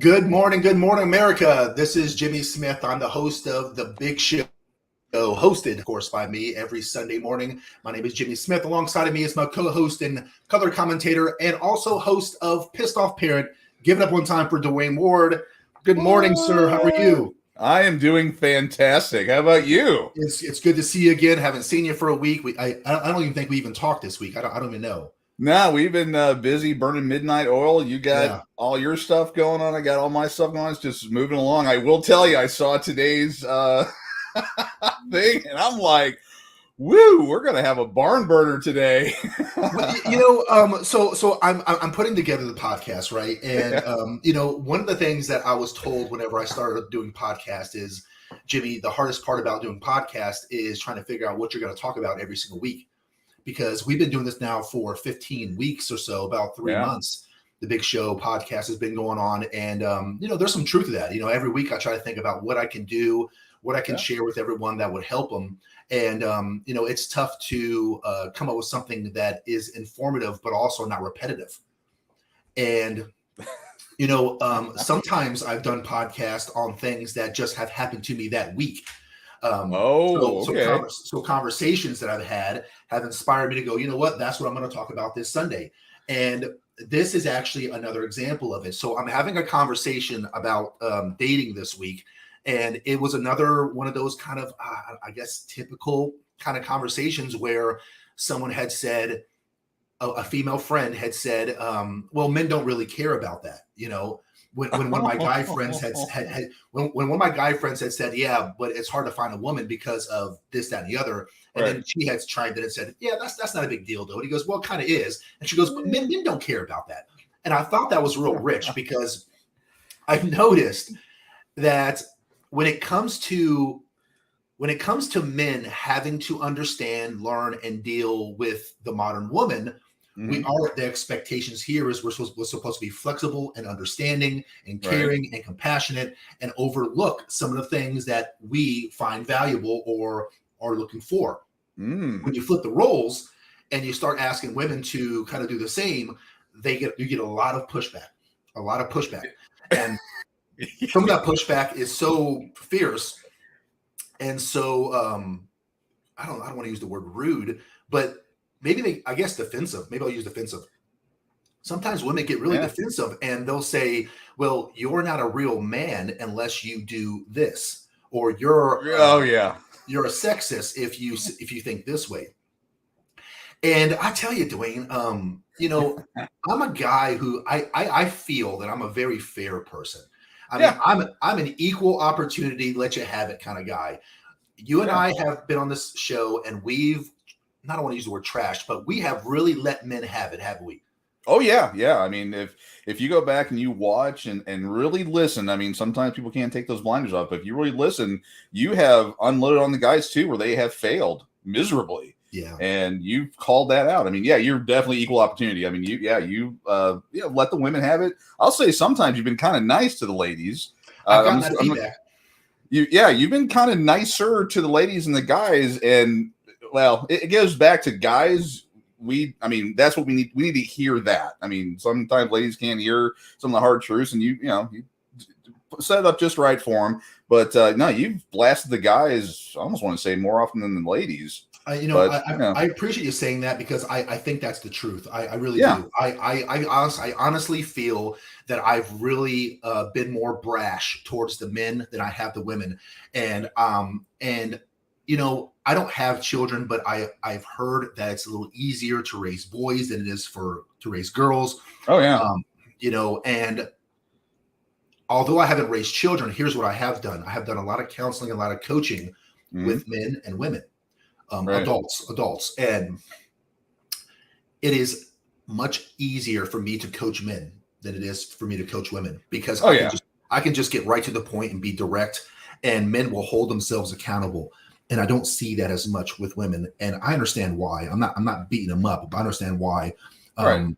Good morning, America. This is Jimmy Smith. I'm the host of The Big Show, hosted, of course, by me every Sunday morning. My name is Jimmy Smith. Alongside of me is my co-host and color commentator and also host of Pissed Off Parent. Give it up one time for Dwayne Ward. Good morning, sir. How are you? I am doing fantastic. How about you? It's good to see you again. Haven't seen you for a week. I don't even think we even talked this week. I don't even know. No, we've been busy burning midnight oil. You got all your stuff going on. I got all my stuff going on. It's just moving along. I will tell you, I saw today's thing, and I'm like, woo, we're going to have a barn burner today. So I'm putting together the podcast, right? And, one of the things that I was told whenever I started doing podcast is, Jimmy, the hardest part about doing podcast is trying to figure out what you're going to talk about every single week. Because we've been doing this now for 15 weeks or so, about 3 months. The Big Show podcast has been going on. And, there's some truth to that. Every week I try to think about what I can do, what I can share with everyone that would help them. And, it's tough to come up with something that is informative, but also not repetitive. And, sometimes I've done podcasts on things that just have happened to me that week. So conversations that I've had have inspired me to go, you know what, that's what I'm going to talk about this Sunday. And this is actually another example of it. So I'm having a conversation about dating this week. And it was another one of those kind of, typical kind of conversations where someone had said, a female friend had said, well, men don't really care about that. When one of my guy friends when one of my guy friends had said, yeah, but it's hard to find a woman because of this, that, and the other. And then she had chimed in and said, yeah, that's not a big deal, though. And he goes, well, it kind of is. And she goes, but men don't care about that. And I thought that was real rich because I've noticed that when it comes to men having to understand, learn, and deal with the modern woman, the expectations here is we're supposed to be flexible and understanding and caring and compassionate and overlook some of the things that we find valuable or are looking for. When you flip the roles and you start asking women to kind of do the same, you get a lot of pushback. And some of that pushback is so fierce and so I don't want to use the word rude, but maybe defensive. Maybe I'll use defensive. Sometimes women get really defensive and they'll say, well, you're not a real man unless you do this, or you're a sexist if you think this way. And I tell you, Dwayne, I'm a guy who I feel that I'm a very fair person. I'm an equal opportunity, let you have it kind of guy. You and I have been on this show and I don't want to use the word trash, but we have really let men have it, haven't we? Oh, yeah. Yeah. I mean, if you go back and you watch and really listen, I mean, sometimes people can't take those blinders off, but if you really listen, you have unloaded on the guys too, where they have failed miserably. Yeah. And you've called that out. I mean, yeah, you're definitely equal opportunity. I mean, you let the women have it. I'll say sometimes you've been kind of nice to the ladies. I've gotten that feedback. You've been kind of nicer to the ladies and the guys, and well, it goes back to guys. That's what we need. We need to hear that. I mean, sometimes ladies can't hear some of the hard truths, and you set it up just right for them. But no, you've blasted the guys. I almost want to say more often than the ladies. I appreciate you saying that because I think that's the truth. I really do. I honestly feel that I've really been more brash towards the men than I have the women, and I don't have children, but I've heard that it's a little easier to raise boys than it is to raise girls. Oh yeah. And although I haven't raised children, here's what I have done. I have done a lot of counseling, a lot of coaching with men and women, adults. And it is much easier for me to coach men than it is for me to coach women because I can just get right to the point and be direct, and men will hold themselves accountable. And I don't see that as much with women. And I understand why. I'm not beating them up, but I understand why. The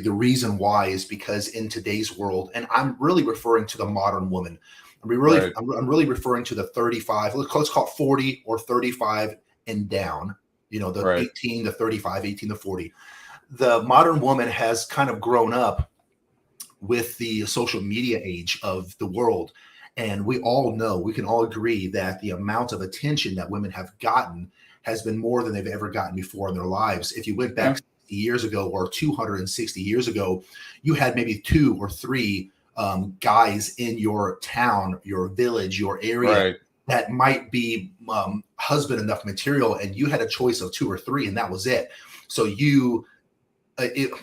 reason why is because in today's world, and I'm really referring to the modern woman. I'm really referring to the 35, let's call it 40 or 35 and down, 18 to 35, 18 to 40. The modern woman has kind of grown up with the social media age of the world. And we all know, we can all agree that the amount of attention that women have gotten has been more than they've ever gotten before in their lives. If you went back 60 years ago or 260 years ago, you had maybe 2 or 3 guys in your town, your village, your area that might be husband enough material, and you had a choice of 2 or 3, and that was it. So I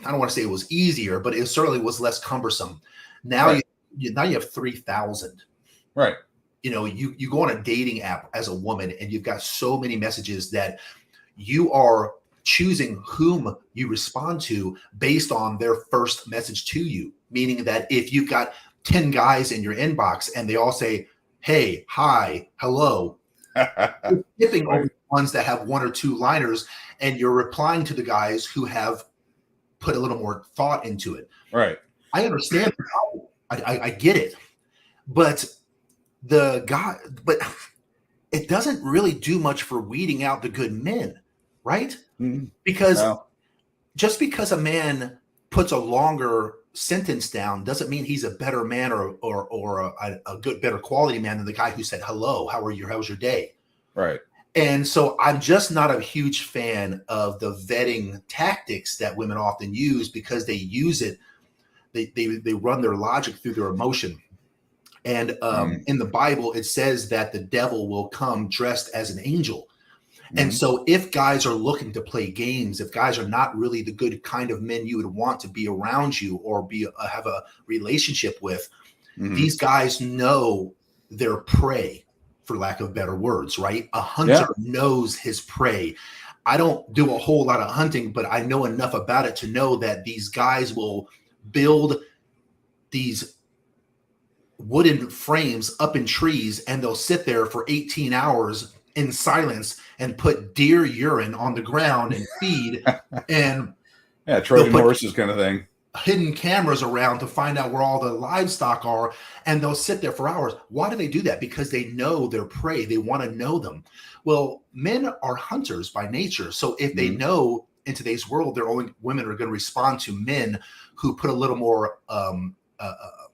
don't want to say it was easier, but it certainly was less cumbersome. Now you have 3,000. Right. You know, you go on a dating app as a woman, and you've got so many messages that you are choosing whom you respond to based on their first message to you. Meaning that if you've got 10 guys in your inbox and they all say, hey, hi, hello, you're skipping over the ones that have 1 or 2 liners, and you're replying to the guys who have put a little more thought into it. Right. I understand. I get it. But it doesn't really do much for weeding out the good men, right? Mm-hmm. Because just because a man puts a longer sentence down doesn't mean he's a better man or a good, better quality man than the guy who said, hello, how are you? How was your day? Right. And so I'm just not a huge fan of the vetting tactics that women often use, because they use it. They run their logic through their emotion. And in the Bible, it says that the devil will come dressed as an angel. And so if guys are looking to play games, if guys are not really the good kind of men you would want to be around you or have a relationship with, these guys know their prey, for lack of better words, right? A hunter knows his prey. I don't do a whole lot of hunting, but I know enough about it to know that these guys will build these wooden frames up in trees, and they'll sit there for 18 hours in silence and put deer urine on the ground and feed and Trojan horses kind of thing. Hidden cameras around to find out where all the livestock are, and they'll sit there for hours. Why do they do that? Because they know their prey. They want to know them. Well, men are hunters by nature. So if they know in today's world, women are going to respond to men who put a little more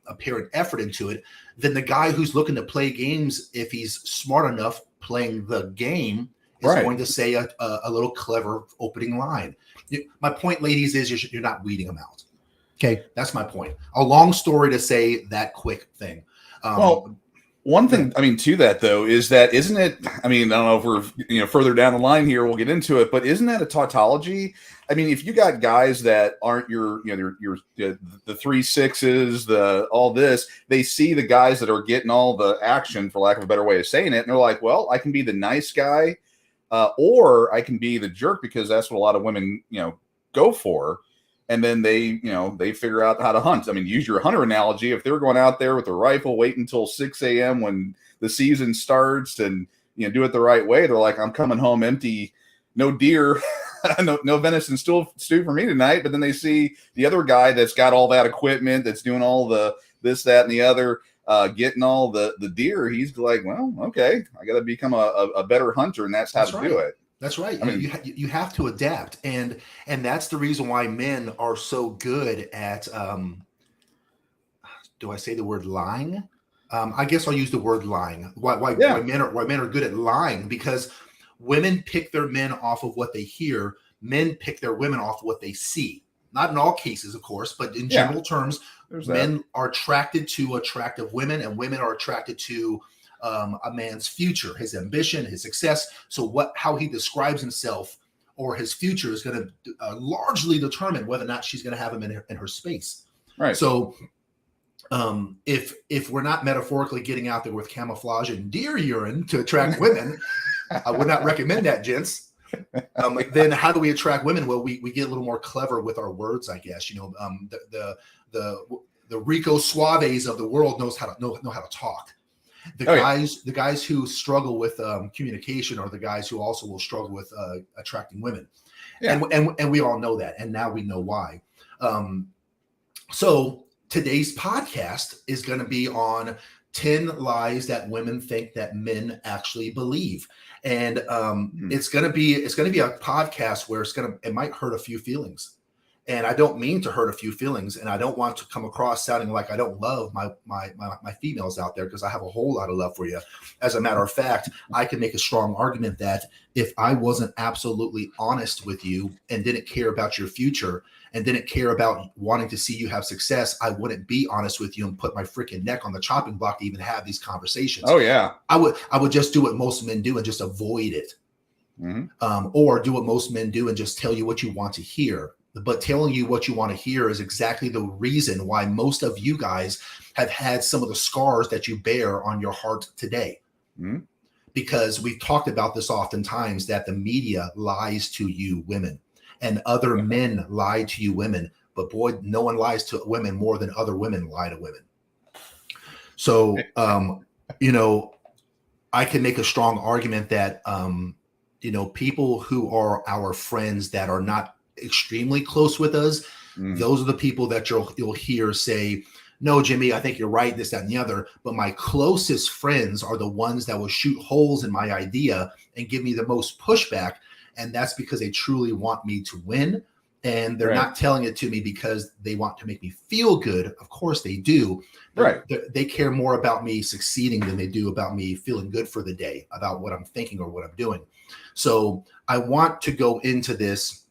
apparent effort into it than the guy who's looking to play games. If he's smart enough playing the game, is going to say a little clever opening line. My point, ladies, is you're not weeding them out. Okay, that's my point. A long story to say that quick thing. Well, one thing, I mean, to that though, is that isn't it? I mean, I don't know if we're further down the line here, we'll get into it, but isn't that a tautology? I mean, if you got guys that aren't your the 3-6s, all this, they see the guys that are getting all the action, for lack of a better way of saying it, and they're like, well, I can be the nice guy, or I can be the jerk, because that's what a lot of women go for. And then they figure out how to hunt. I mean, use your hunter analogy. If they're going out there with a rifle, wait until 6 a.m. when the season starts, and do it the right way, they're like, I'm coming home empty, no deer, no venison stew for me tonight. But then they see the other guy that's got all that equipment, that's doing all the this, that, and the other, getting all the deer. He's like, well, okay, I got to become a better hunter, and that's how to do it. That's right. I mean, you have to adapt, and that's the reason why men are so good at. Do I say the word lying? I guess I'll use the word lying. Why men are good at lying? Because women pick their men off of what they hear. Men pick their women off of what they see. Not in all cases, of course, but in general terms, men are attracted to attractive women, and women are attracted to a man's future, his ambition, his success. So how he describes himself or his future is going to largely determine whether or not she's going to have him in her space. Right. So if we're not metaphorically getting out there with camouflage and deer urine to attract women, I would not recommend that, gents. Then how do we attract women? Well, we get a little more clever with our words, I guess. The Rico Suaves of the world know how to talk. The guys who struggle with communication are the guys who also will struggle with attracting women. And we all know that, and now we know why. So today's podcast is going to be on 10 lies that women think that men actually believe. And it's going to be a podcast where it might hurt a few feelings. And I don't mean to hurt a few feelings, and I don't want to come across sounding like I don't love my females out there, because I have a whole lot of love for you. As a matter of fact, I can make a strong argument that if I wasn't absolutely honest with you and didn't care about your future and didn't care about wanting to see you have success, I wouldn't be honest with you and put my freaking neck on the chopping block to even have these conversations. Oh yeah. I would just do what most men do and just avoid it. Mm-hmm. Or do what most men do and just tell you what you want to hear. But telling you what you want to hear is exactly the reason why most of you guys have had some of the scars that you bear on your heart today. Mm-hmm. Because we've talked about this oftentimes, that the media lies to you women, and other men lie to you women. But boy, no one lies to women more than other women lie to women. So, I can make a strong argument that, people who are our friends that are not extremely close with us, those are the people that you'll hear say, no, Jimmy, I think you're right, this, that, and the other. But my closest friends are the ones that will shoot holes in my idea and give me the most pushback. And that's because they truly want me to win. And they're not telling it to me because they want to make me feel good. Of course they do. They care more about me succeeding than they do about me feeling good for the day, about what I'm thinking or what I'm doing. So I want to go into this,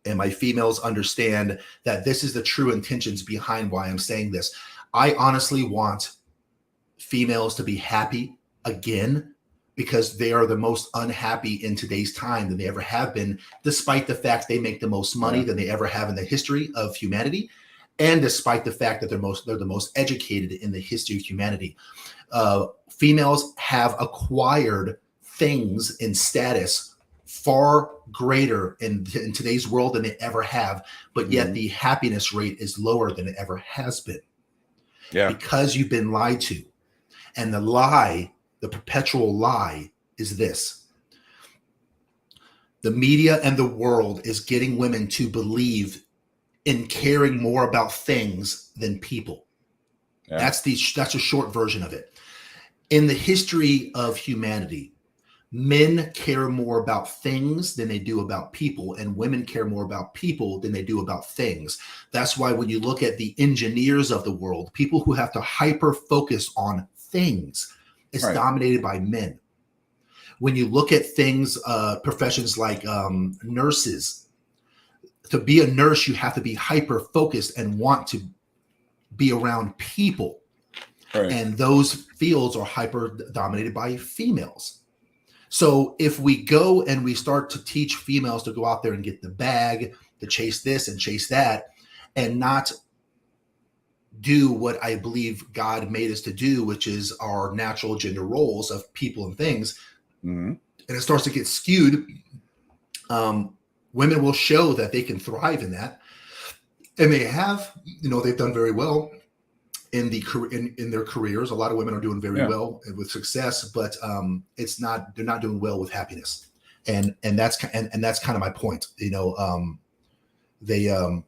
and my females understand that this is the true intentions behind why I'm saying this. I honestly want females to be happy again, because they are the most unhappy in today's time than they ever have been, despite the fact they make the most money than they ever have in the history of humanity, and despite the fact that they're the most educated in the history of humanity. Females have acquired things in status far greater in today's world than they ever have, but yet the happiness rate is lower than it ever has been. Because you've been lied to. And the lie, the perpetual lie, is this: the media and the world is getting women to believe in caring more about things than people. That's a short version of it. In the history of humanity, men care more about things than they do about people, and women care more about people than they do about things. That's why when you look at the engineers of the world, people who have to hyper focus on things, it's dominated by men. When you look at things, professions like nurses, to be a nurse, you have to be hyper focused and want to be around people. And those fields are hyper dominated by females. So if we go and we start to teach females to go out there and get the bag, to chase this and chase that, and not do what I believe God made us to do, which is our natural gender roles of people and things, and it starts to get skewed, women will show that they can thrive in that. And they have, they've done very well in their careers. A lot of women are doing very well with success, but they're not doing well with happiness. And that's kind of my point. The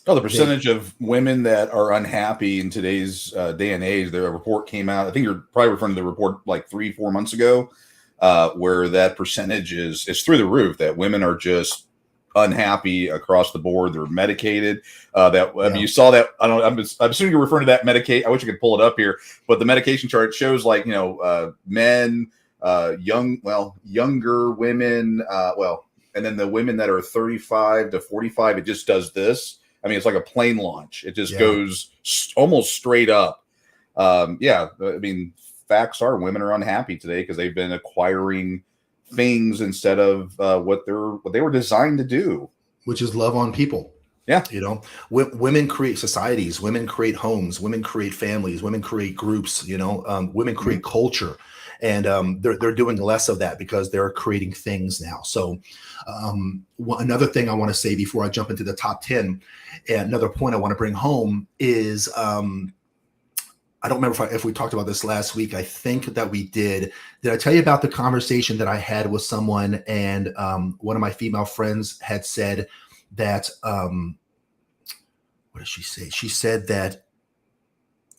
percentage of women that are unhappy in today's day and age, the report came out, I think you're probably referring to the report like 3-4 months ago, where that percentage is through the roof, that women are just unhappy across the board. They're medicated. You saw that. I'm assuming you're referring to that medication. I wish I could pull it up here, but the medication chart shows like, men, younger women, and then the women that are 35 to 45, it just does this. I mean, it's like a plane launch. It just goes almost straight up. I mean, facts are women are unhappy today because they've been acquiring things instead of what they were designed to do, which is love on people. Women create societies, women create homes, women create families, women create groups, women create culture, and they're doing less of that because they're creating things now. So another thing I want to say before I jump into the top 10, and another point I want to bring home is I don't remember if we talked about this last week. I think that we did. Did I tell you about the conversation that I had with someone, and one of my female friends had said that, what did she say? She said that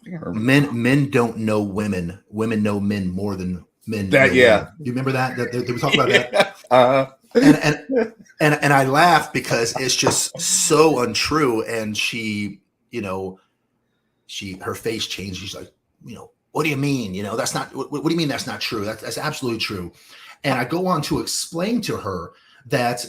men don't know women. Women know men more than men. You remember that? Did we talk about that? and and I laugh because it's just so untrue. And she, her face changed. She's like, what do you mean? That's not. What do you mean that's not true? That's absolutely true. And I go on to explain to her that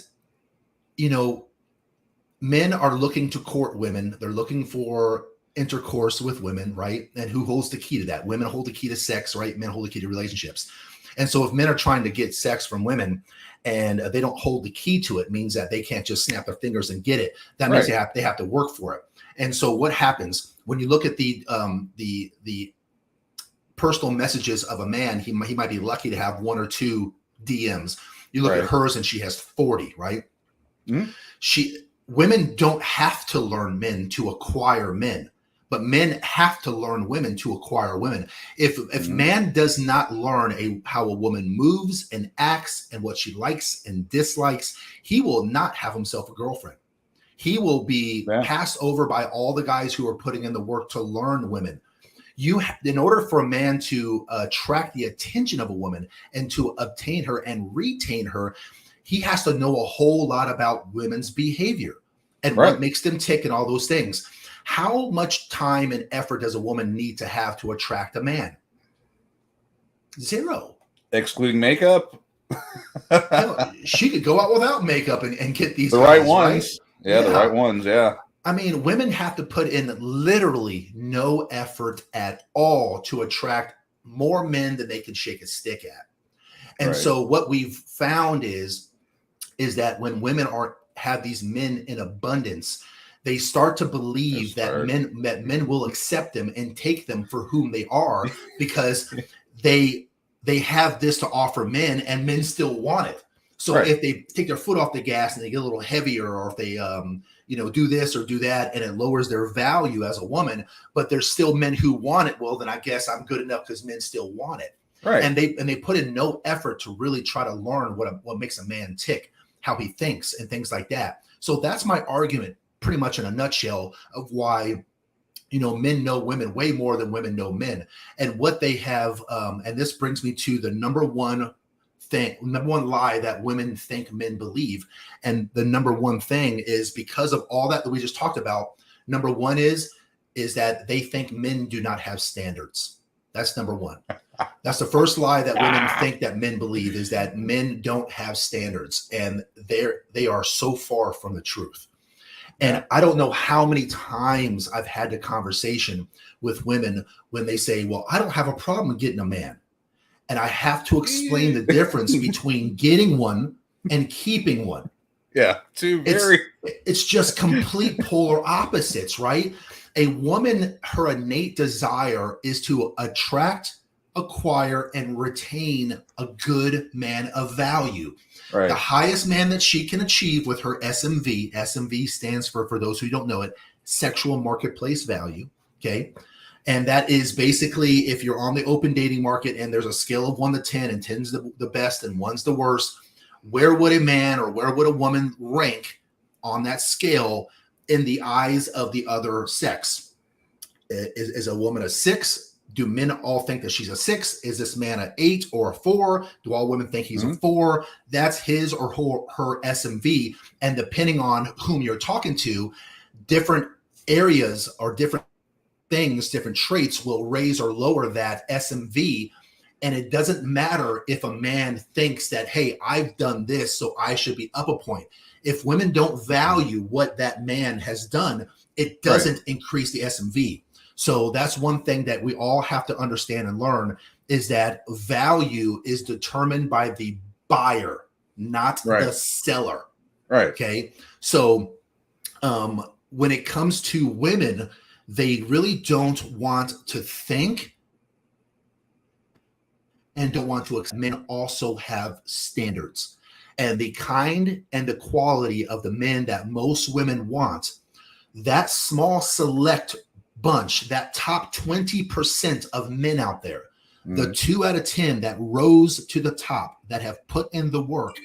men are looking to court women. They're looking for intercourse with women, right? And who holds the key to that? Women hold the key to sex, right? Men hold the key to relationships. And so if men are trying to get sex from women and they don't hold the key to it, means that they can't just snap their fingers and get it. That means they have to work for it. And so what happens when you look at the personal messages of a man, he might be lucky to have 1 or 2 DMs. You look at hers and she has 40, right? Mm-hmm. Women don't have to learn men to acquire men, but men have to learn women to acquire women. If man does not learn how a woman moves and acts and what she likes and dislikes, he will not have himself a girlfriend. He will be passed over by all the guys who are putting in the work to learn women. In order for a man to attract the attention of a woman and to obtain her and retain her, he has to know a whole lot about women's behavior and what makes them tick and all those things. How much time and effort does a woman need to have to attract a man? 0. Excluding makeup? She could go out without makeup and get these the guys, right ones. Right? Yeah, the right ones, yeah. I mean, women have to put in literally no effort at all to attract more men than they can shake a stick at. And so what we've found is that when women have these men in abundance, they start to believe that men will accept them and take them for whom they are, because they have this to offer men and men still want it. So if they take their foot off the gas and they get a little heavier, or if they do this or do that, and it lowers their value as a woman, but there's still men who want it, well, then I guess I'm good enough because men still want it. Right. And they put in no effort to really try to learn what makes a man tick, how he thinks and things like that. So that's my argument pretty much in a nutshell of why men know women way more than women know men. And what they have, and this brings me to the number one lie that women think men believe. And the number one thing is, because of all that we just talked about, number one is that they think men do not have standards. That's number one. That's the first lie that women think that men believe, is that men don't have standards, and they are so far from the truth. And I don't know how many times I've had the conversation with women when they say, well, I don't have a problem getting a man. And I have to explain the difference between getting one and keeping one. Yeah. It's just complete polar opposites, right? A woman, her innate desire is to attract, acquire, and retain a good man of value. Right. The highest man that she can achieve with her SMV. SMV stands for those who don't know it, sexual marketplace value. Okay. And that is basically, if you're on the open dating market and there's a scale of 1 to 10, and 10's the best and 1's the worst, where would a man or where would a woman rank on that scale in the eyes of the other sex? Is a woman a 6? Do men all think that she's a 6? Is this man an 8 or a 4? Do all women think he's a 4? That's his or her SMV. And depending on whom you're talking to, different areas or different things, different traits will raise or lower that SMV. And it doesn't matter if a man thinks that, hey, I've done this, so I should be up a point. If women don't value what that man has done, it doesn't increase the SMV. So that's one thing that we all have to understand and learn, is that value is determined by the buyer, not the seller. Right. Okay. So when it comes to women, they really don't want to think and don't want to accept. Men also have standards, and the kind and the quality of the men that most women want, that small select bunch, that top 20% of men out there, the 2 out of 10 that rose to the top, that have put in the work,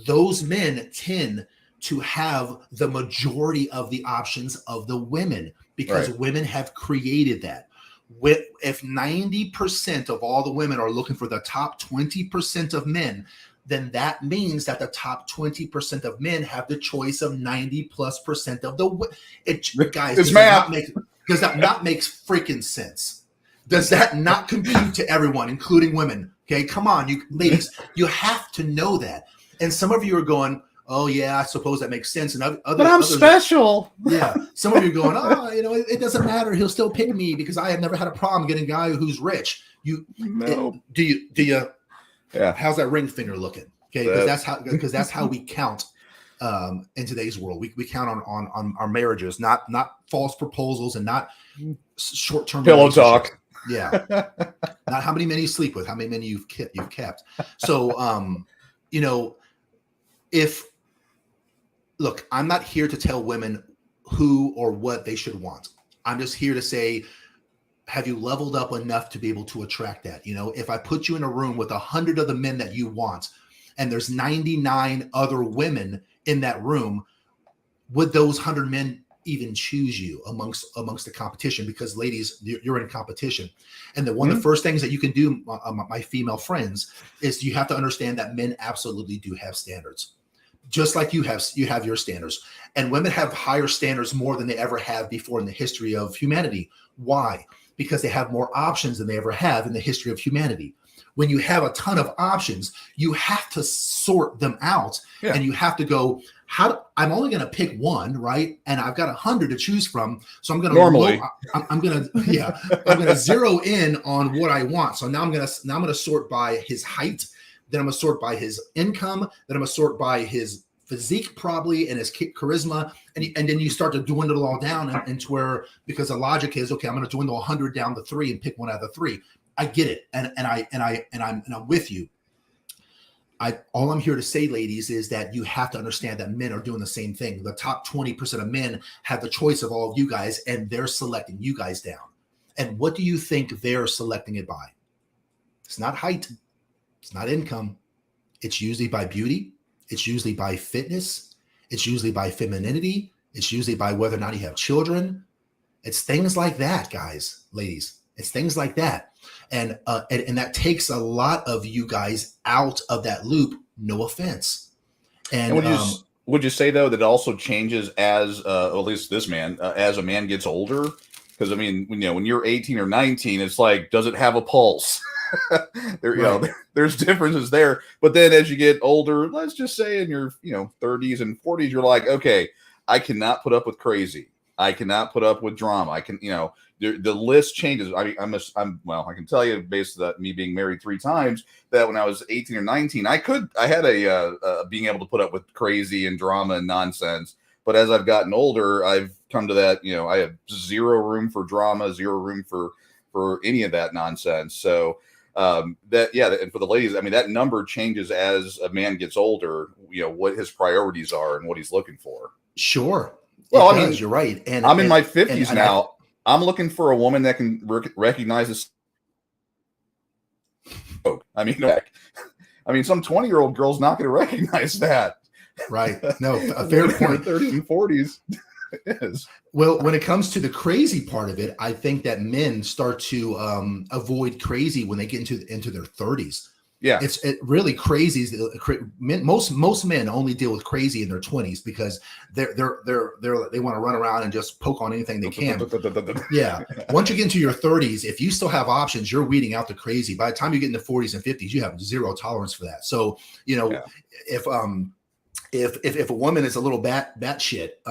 those men tend to have the majority of the options of the women, because women have created that. If 90% of all the women are looking for the top 20% of men, then that means that the top 20% of men have the choice of 90+% of the guys. It's math. Does that not make freaking sense? Does that not compute to everyone, including women? Okay, come on, you ladies, you have to know that. And some of you are going, oh yeah, I suppose that makes sense. And but I'm special. Yeah, some of you are going, oh, it doesn't matter. He'll still pick me because I have never had a problem getting a guy who's rich. Do you? Yeah. How's that ring finger looking? Okay, because that's how we count in today's world. We count on our marriages, not false proposals and not short-term pillow talk. Yeah, not how many men you sleep with, how many men you've kept. So, look, I'm not here to tell women who or what they should want. I'm just here to say, have you leveled up enough to be able to attract that? If I put you in a room with 100 of the men that you want, and there's 99 other women in that room, would those 100 men even choose you amongst the competition? Because ladies, you're in competition. And one of the first things that you can do, my female friends, is you have to understand that men absolutely do have standards. Just like you have your standards. And women have higher standards more than they ever have before in the history of humanity. Why? Because they have more options than they ever have in the history of humanity. When you have a ton of options, you have to sort them out, and you have to go, I'm only going to pick one, right? And I've got 100 to choose from. So I'm going to I'm going to zero in on what I want. So now I'm going to sort by his height. Then I'm going to sort by his income. Then I'm going to sort by his physique probably and his charisma. And then you start to dwindle it all down into where, because the logic is, okay, I'm going to dwindle 100 down to 3 and pick one out of the 3. I get it. And I'm with you. All I'm here to say, ladies, is that you have to understand that men are doing the same thing. The top 20% of men have the choice of all of you guys, and they're selecting you guys down. And what do you think they're selecting it by? It's not height. It's not income. It's usually by beauty. It's usually by fitness. It's usually by femininity. It's usually by whether or not you have children. It's things like that, guys, ladies. It's things like that. And that takes a lot of you guys out of that loop. No offense. And would you say, though, that it also changes as, at least this man, as a man gets older? Because, I mean, when you're 18 or 19, it's like, does it have a pulse? There's differences there. But then as you get older, let's just say in your 30s and 40s, you're like, okay, I cannot put up with crazy. I cannot put up with drama. I can, the list changes. I can tell you, based on me being married 3 times, that when I was 18 or 19, I had being able to put up with crazy and drama and nonsense. But as I've gotten older, I've come to that, I have zero room for drama, zero room for any of that nonsense. So and for the ladies, I mean, that number changes as a man gets older, what his priorities are and what he's looking for. Sure. Well, I mean, you're right. And I'm in my 50s now. I'm looking for a woman that can recognize this. I mean, some 20-year-old girl's not going to recognize that. Right. No, a fair point. 30s and 40s is. Well, when it comes to the crazy part of it, I think that men start to avoid crazy when they get into their 30s. Yeah, it's really crazy. Most men only deal with crazy in their 20s because they want to run around and just poke on anything they can. Yeah. Once you get into your 30s, if you still have options, you're weeding out the crazy. By the time you get into 40s and 50s, you have zero tolerance for that. So if a woman is a little bat shit,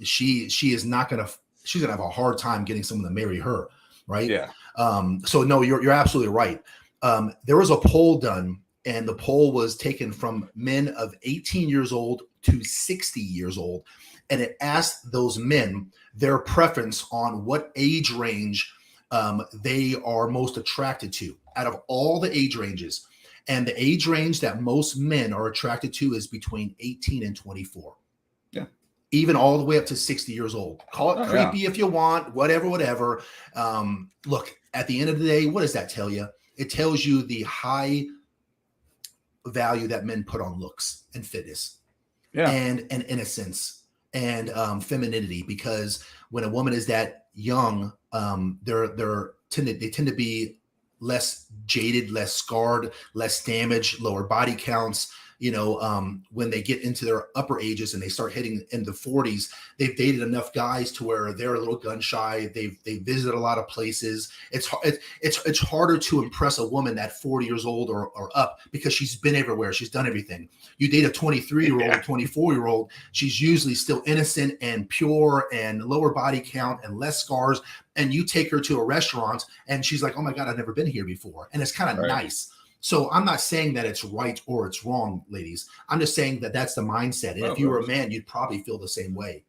she's gonna have a hard time getting someone to marry her, right? Yeah. So no, you're absolutely right. There was a poll done, and the poll was taken from men of 18 years old to 60 years old, and it asked those men their preference on what age range they are most attracted to out of all the age ranges. And the age range that most men are attracted to is between 18 and 24. Yeah. Even all the way up to 60 years old. Call it creepy if you want, whatever. Look, at the end of the day, what does that tell you? It tells you the high value that men put on looks and fitness, and innocence and femininity. Because when a woman is that young, they tend to be less jaded, less scarred, less damage, lower body counts. When they get into their upper ages and they start hitting in the 40s, they've dated enough guys to where they're a little gun shy. They've visited a lot of places. It's harder to impress a woman at 40 years old or up because she's been everywhere. She's done everything. You date a 23-year-old, 24-year-old, she's usually still innocent and pure and lower body count and less scars. And you take her to a restaurant and she's like, oh my God, I've never been here before. And it's kind of nice. So I'm not saying that it's right or it's wrong, ladies. I'm just saying that that's the mindset. And if you were a man, you'd probably feel the same way.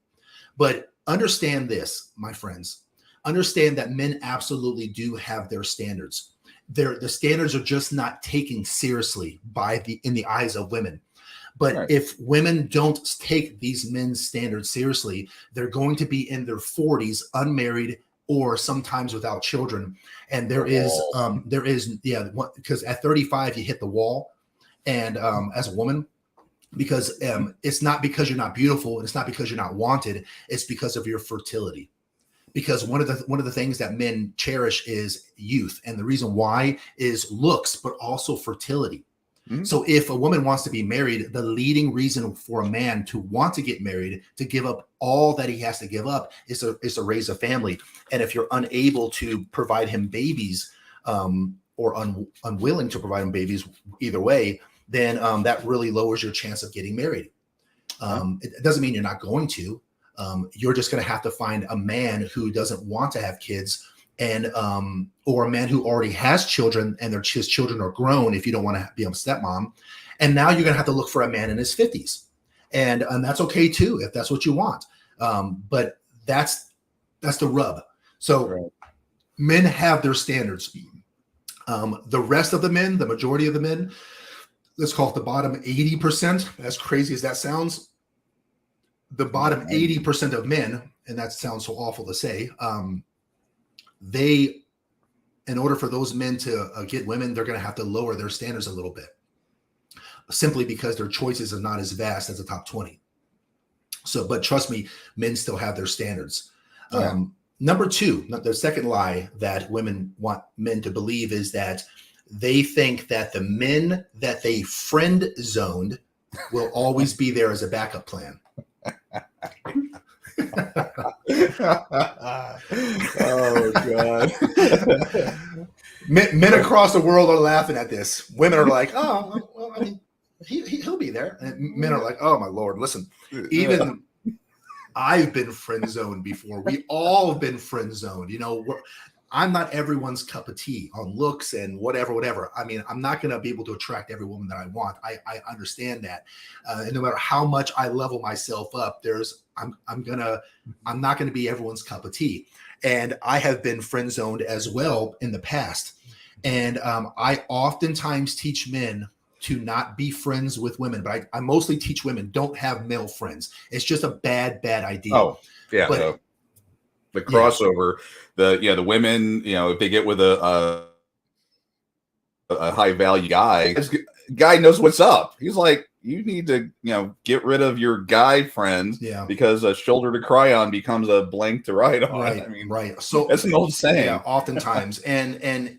But understand this, my friends. Understand that men absolutely do have their standards. The standards are just not taken seriously in the eyes of women. But if women don't take these men's standards seriously, they're going to be in their 40s, unmarried, or sometimes without children. And there is, because at 35, you hit the wall. And as a woman, because it's not because you're not beautiful, and it's not because you're not wanted, it's because of your fertility. Because one of the things that men cherish is youth. And the reason why is looks, but also fertility. Mm-hmm. So if a woman wants to be married, the leading reason for a man to want to get married, to give up all that he has to give up, is to raise a family. And if you're unable to provide him babies, or unwilling to provide him babies, either way, then that really lowers your chance of getting married. It doesn't mean you're not going to. You're just going to have to find a man who doesn't want to have kids, and or a man who already has children and his children are grown, if you don't want to be a stepmom. And now you're going to have to look for a man in his 50s. And that's okay too, if that's what you want. But that's the rub. So men have their standards. The rest of the men, the majority of the men, let's call it the bottom 80%, as crazy as that sounds, the bottom 80% of men, and that sounds so awful to say, in order for those men to get women, they're going to have to lower their standards a little bit, simply because their choices are not as vast as the top 20. So, but trust me, men still have their standards. Number two, the second lie that women want men to believe is that they think that the men that they friend zoned will always be there as a backup plan. Oh God. Men across the world are laughing at this. Women are like, oh, well, I mean, he'll be there. And men are like, oh my Lord, listen, even I've been friend zoned before. We all have been friend zoned. I'm not everyone's cup of tea on looks and whatever. I mean, I'm not going to be able to attract every woman that I want. I understand that. And no matter how much I level myself up, I'm not going to be everyone's cup of tea. And I have been friend zoned as well in the past. And I oftentimes teach men to not be friends with women, but I mostly teach women, don't have male friends. It's just a bad idea. Oh, yeah. But, the crossover, the women, if they get with a high value guy, this guy knows what's up. He's like, you need to, get rid of your guy friends, because a shoulder to cry on becomes a blank to ride on. Right. I mean, right. So that's an old saying. Yeah, oftentimes, and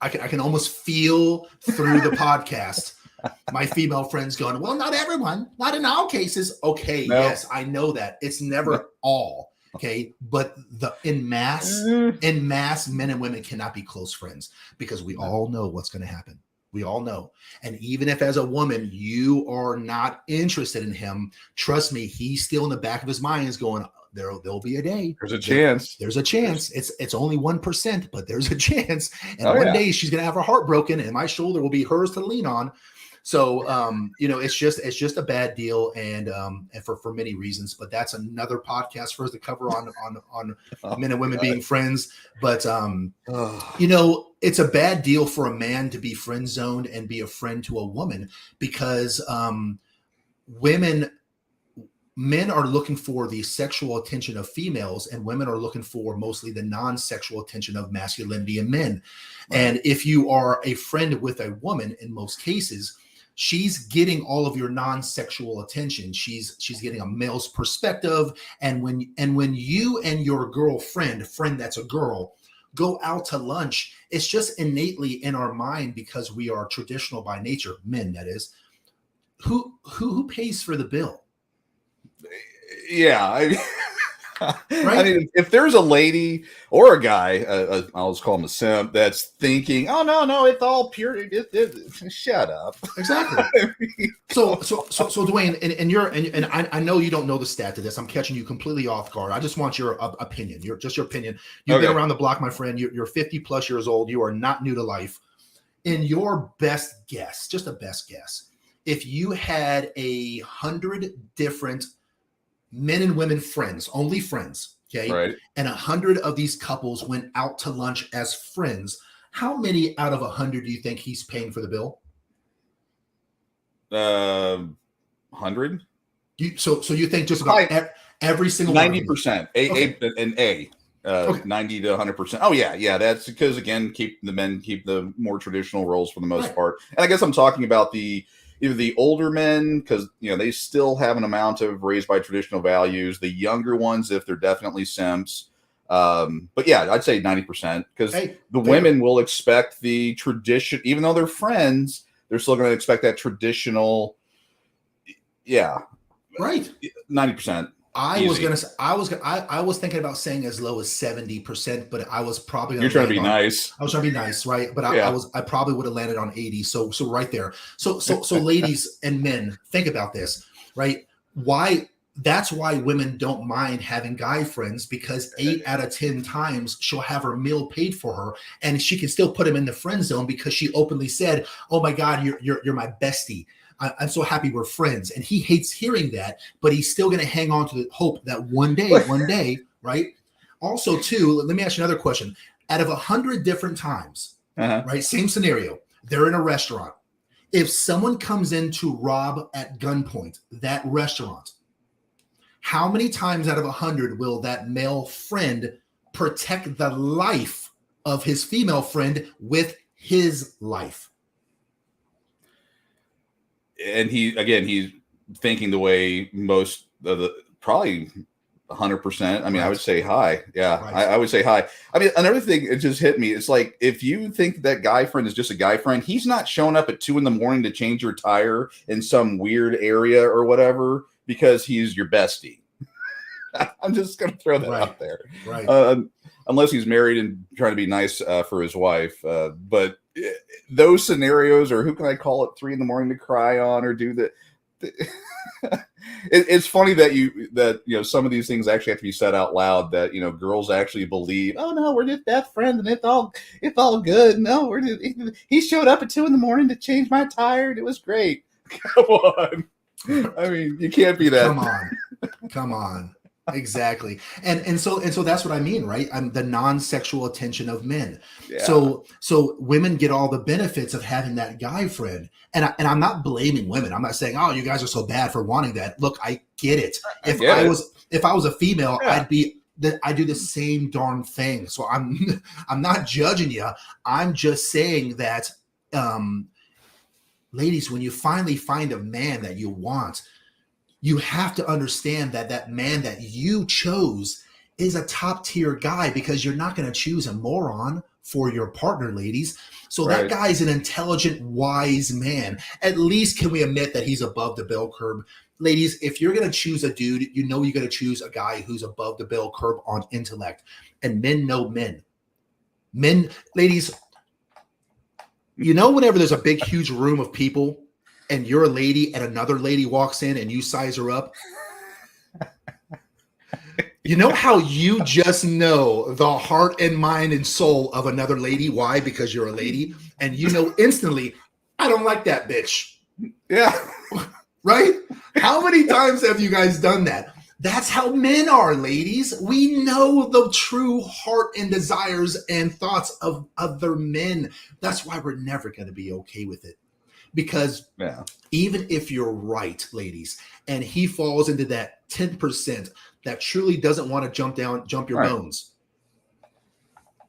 I can almost feel through the podcast my female friends going, well, not everyone, not in all cases. Okay, no. Yes, I know that it's never all. Okay, but in mass, men and women cannot be close friends, because we all know what's going to happen. We all know. And even if as a woman you are not interested in him, trust me, he's still in the back of his mind is going, there'll be a day. There's a chance. There's a chance. It's only 1%, but there's a chance. And one day she's gonna have her heart broken, and my shoulder will be hers to lean on. So it's just a bad deal, and for many reasons. But that's another podcast for us to cover on men and women being friends. But it's a bad deal for a man to be friend zoned and be a friend to a woman, because men are looking for the sexual attention of females, and women are looking for mostly the non-sexual attention of masculinity in men. Right. And if you are a friend with a woman, in most cases, she's getting all of your non-sexual attention. She's getting a male's perspective. And when you and your friend that's a girl, go out to lunch, it's just innately in our mind because we are traditional by nature, men that is. Who pays for the bill? Yeah, Right? I mean, if there's a lady or a guy, I'll just call him a simp, that's thinking, "Oh no, it's all pure." Shut up. Exactly. So Dwayne, and I know you don't know the stat to this. I'm catching you completely off guard. I just want your opinion. Your opinion. You've been around the block, my friend. You're 50 plus years old. You are not new to life. In your best guess, just a best guess, if you had 100 different men and women friends, only friends, okay, Right. and 100 of these couples went out to lunch as friends, how many out of 100 do you think he's paying for the bill? 100. So you think just about every single 90%, okay. okay. 90 to 100%. Oh yeah. That's because, again, keep the more traditional roles for the most part. And I guess I'm talking about either the older men, because they still have an amount of raised by traditional values. The younger ones, if they're definitely simps. But yeah, I'd say 90%, because the women will expect the tradition, even though they're friends, they're still going to expect that traditional. Yeah, right. 90%. I was thinking about saying as low as 70%, but I was probably you're trying to be nice. I was trying to be nice, right? But I probably would have landed on 80. So right there. So ladies and men, think about this, right? That's why women don't mind having guy friends, because 8 out of 10 times she'll have her meal paid for her, and she can still put him in the friend zone because she openly said, "Oh my God, you're my bestie. I'm so happy we're friends." And he hates hearing that, but he's still going to hang on to the hope that one day, right? Also, too, let me ask you another question. Out of 100 different times, right? Same scenario. They're in a restaurant. If someone comes in to rob at gunpoint that restaurant, how many times out of 100 will that male friend protect the life of his female friend with his life? And he's thinking the way most of the, probably 100%. I mean, I would say high. Yeah, I would say high. I mean, another thing, it just hit me. It's like, if you think that guy friend is just a guy friend, he's not showing up at 2 a.m. to change your tire in some weird area or whatever because he's your bestie. I'm just going to throw that out there. Right. Unless he's married and trying to be nice for his wife. But those scenarios, or who can I call at 3 a.m. to cry on or do that? It's funny that some of these things actually have to be said out loud, that girls actually believe, oh no, we're just best friends and it's all good. No, he showed up at 2 a.m. to change my tire and it was great. Come on. I mean, you can't be that. Come on. Exactly. And so that's what I mean, right? I'm the non-sexual attention of men. Yeah. So women get all the benefits of having that guy friend. And I'm not blaming women. I'm not saying, oh, you guys are so bad for wanting that. Look, I get it. If I was a female, I do the same darn thing. So I'm not judging you. I'm just saying that ladies, when you finally find a man that you want, you have to understand that man that you chose is a top tier guy, because you're not going to choose a moron for your partner, ladies. So that guy's an intelligent, wise man. At least can we admit that he's above the bell curve? Ladies, if you're going to choose a dude, you're going to choose a guy who's above the bell curve on intellect. And men know men. Men, ladies, whenever there's a big, huge room of people, and you're a lady and another lady walks in and you size her up, you know how you just know the heart and mind and soul of another lady? Why? Because you're a lady, and instantly, I don't like that bitch. Yeah. Right? How many times have you guys done that? That's how men are, ladies. We know the true heart and desires and thoughts of other men. That's why we're never going to be okay with it. Because even if you're right, ladies, and he falls into that 10% that truly doesn't want to jump your bones.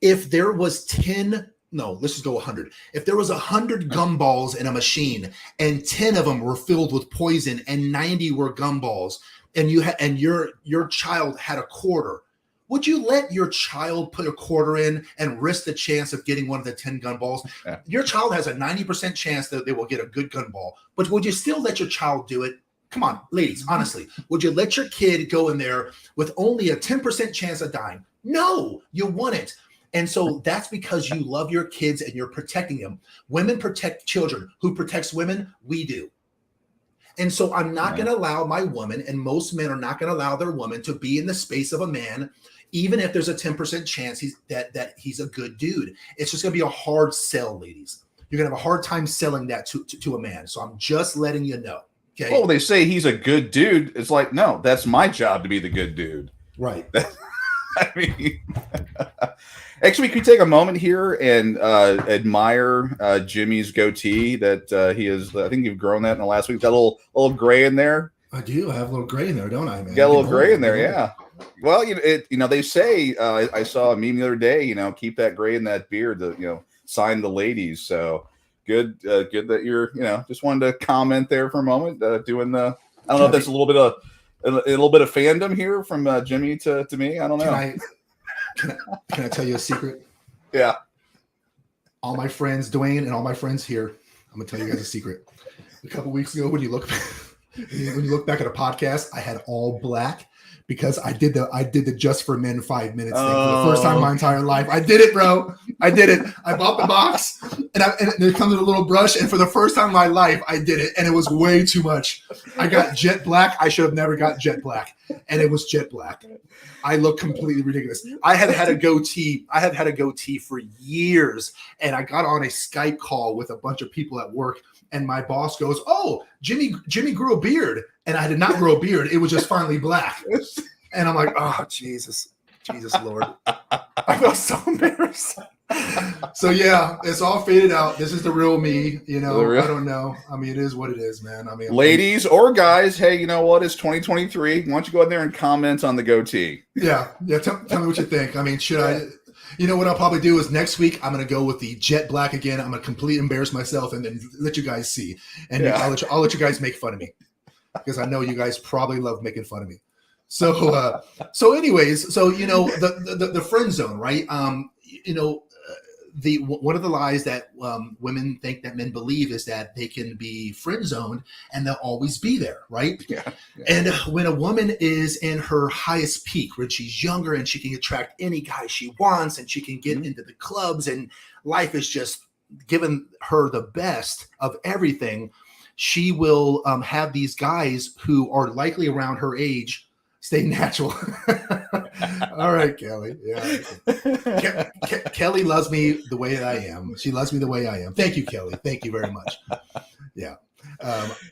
If there was 100. If there was 100 gumballs in a machine and 10 of them were filled with poison and 90 were gumballs, and your child had a quarter, Would you let your child put a quarter in and risk the chance of getting one of the 10 gun balls? Yeah. Your child has a 90% chance that they will get a good gun ball, but would you still let your child do it? Come on, ladies, honestly, would you let your kid go in there with only a 10% chance of dying? No, you wouldn't. And so that's because you love your kids and you're protecting them. Women protect children. Who protects women? We do. And so I'm not going to allow my woman, and most men are not going to allow their woman to be in the space of a man, even if there's a 10% chance that he's a good dude. It's just going to be a hard sell, ladies. You're going to have a hard time selling that to a man. So I'm just letting you know. Okay. Oh, they say he's a good dude. It's like, no, that's my job to be the good dude. Right. I mean, actually, could we take a moment here and admire Jimmy's goatee that he is? I think you've grown that in the last week. Got a little gray in there. I do. I have a little gray in there, don't I, man? Got a little gray in there, yeah. Well, they say I saw a meme the other day. Keep that gray in that beard to sign the ladies. So good that you're just wanted to comment there for a moment. Doing the I don't know if that's a little bit of fandom here from Jimmy to me. I don't know. Can I tell you a secret? Yeah. All my friends, Dwayne, and all my friends here, I'm gonna tell you guys a secret. A couple weeks ago, when you look back at a podcast, I had all black because I did the Just for Men 5 minutes thing for the first time in my entire life. I did it, bro. I did it. I bought the box and it comes with a little brush. And for the first time in my life, I did it. And it was way too much. I got jet black. I should have never got jet black. And it was jet black. I look completely ridiculous. I have had a goatee for years. And I got on a Skype call with a bunch of people at work. And my boss goes, "Oh, Jimmy grew a beard." And I did not grow a beard. It was just finally black. And I'm like, "Oh, Jesus Lord." I felt so embarrassed. So yeah, it's all faded out. This is the real me. I don't know. I mean, it is what it is, man. I mean, ladies or guys, hey, you know what? It's 2023. Why don't you go in there and comment on the goatee? Yeah. Tell me what you think. I mean, should I? You know what I'll probably do is next week I'm going to go with the jet black again. I'm going to completely embarrass myself and then let you guys see. And I'll let you guys make fun of me because I know you guys probably love making fun of me. So anyways, the friend zone, right? One of the lies that women think that men believe is that they can be friend zoned and they'll always be there, right? Yeah. And when a woman is in her highest peak, when she's younger and she can attract any guy she wants and she can get into the clubs and life is just giving her the best of everything, she will have these guys who are likely around her age stay natural. All right, Kelly. Yeah. Kelly loves me the way I am. She loves me the way I am. Thank you, Kelly. Thank you very much. Yeah.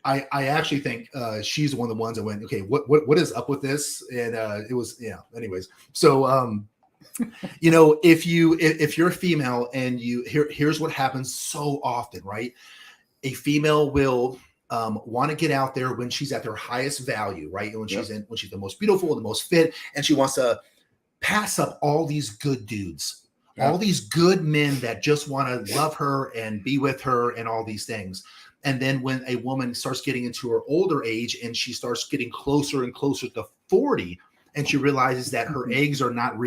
I actually think she's one of the ones that went, okay, what is up with this? And it was, anyways. So, if you're a female and here's what happens so often, right? A female will want to get out there when she's at their highest value, right? And when she's the most beautiful and the most fit, and she wants to pass up all these good dudes, all these good men that just want to love her and be with her and all these things. And then when a woman starts getting into her older age and she starts getting closer and closer to 40, and she realizes that her eggs are not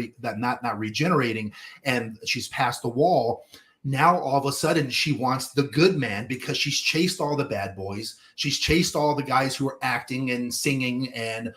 regenerating and she's past the wall. Now, all of a sudden, she wants the good man because she's chased all the bad boys. She's chased all the guys who are acting and singing and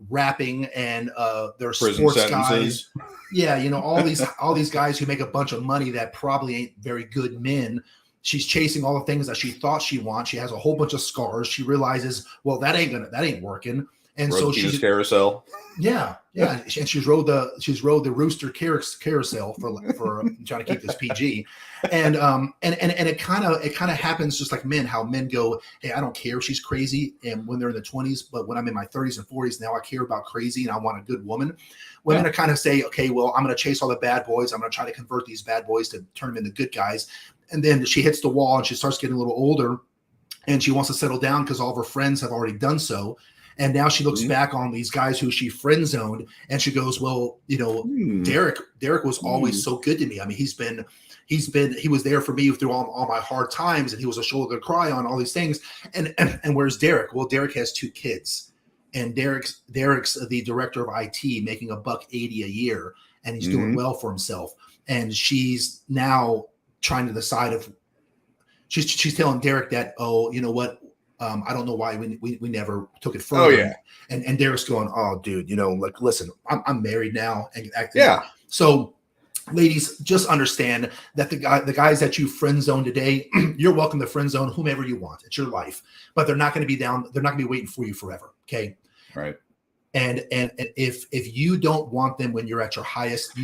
rapping and they're prison sports sentences. Guys. Yeah, all these guys who make a bunch of money that probably ain't very good men. She's chasing all the things that she thought she wants. She has a whole bunch of scars. She realizes, well, that ain't working. And so she's carousel. Yeah. And she's rode the rooster carousel for trying to keep this PG. And it kind of happens just like men, how men go, hey, I don't care if she's crazy. And when they're in the 20s, but when I'm in my 30s and 40s, now I care about crazy and I want a good woman. Women are kind of say, okay, well, I'm going to chase all the bad boys. I'm going to try to convert these bad boys to turn them into good guys. And then she hits the wall and she starts getting a little older and she wants to settle down because all of her friends have already done so. And now she looks back on these guys who she friend zoned and she goes, well, Derek was always so good to me. I mean, he was there for me through all my hard times and he was a shoulder to cry on, all these things. And where's Derek? Well, Derek has 2 kids and Derek's the director of IT, making $180 a year, and he's doing well for himself. And she's now trying to decide if she's telling Derek that, oh, you know what, I don't know why we never took it further. Oh yeah. And Derek's going, oh, dude, like, listen, I'm married now, and acting. Yeah. So, ladies, just understand that the guys that you friend zone today, you're welcome to friend zone whomever you want. It's your life, but they're not going to be down. They're not going to be waiting for you forever. Okay. Right. And if you don't want them when you're at your highest,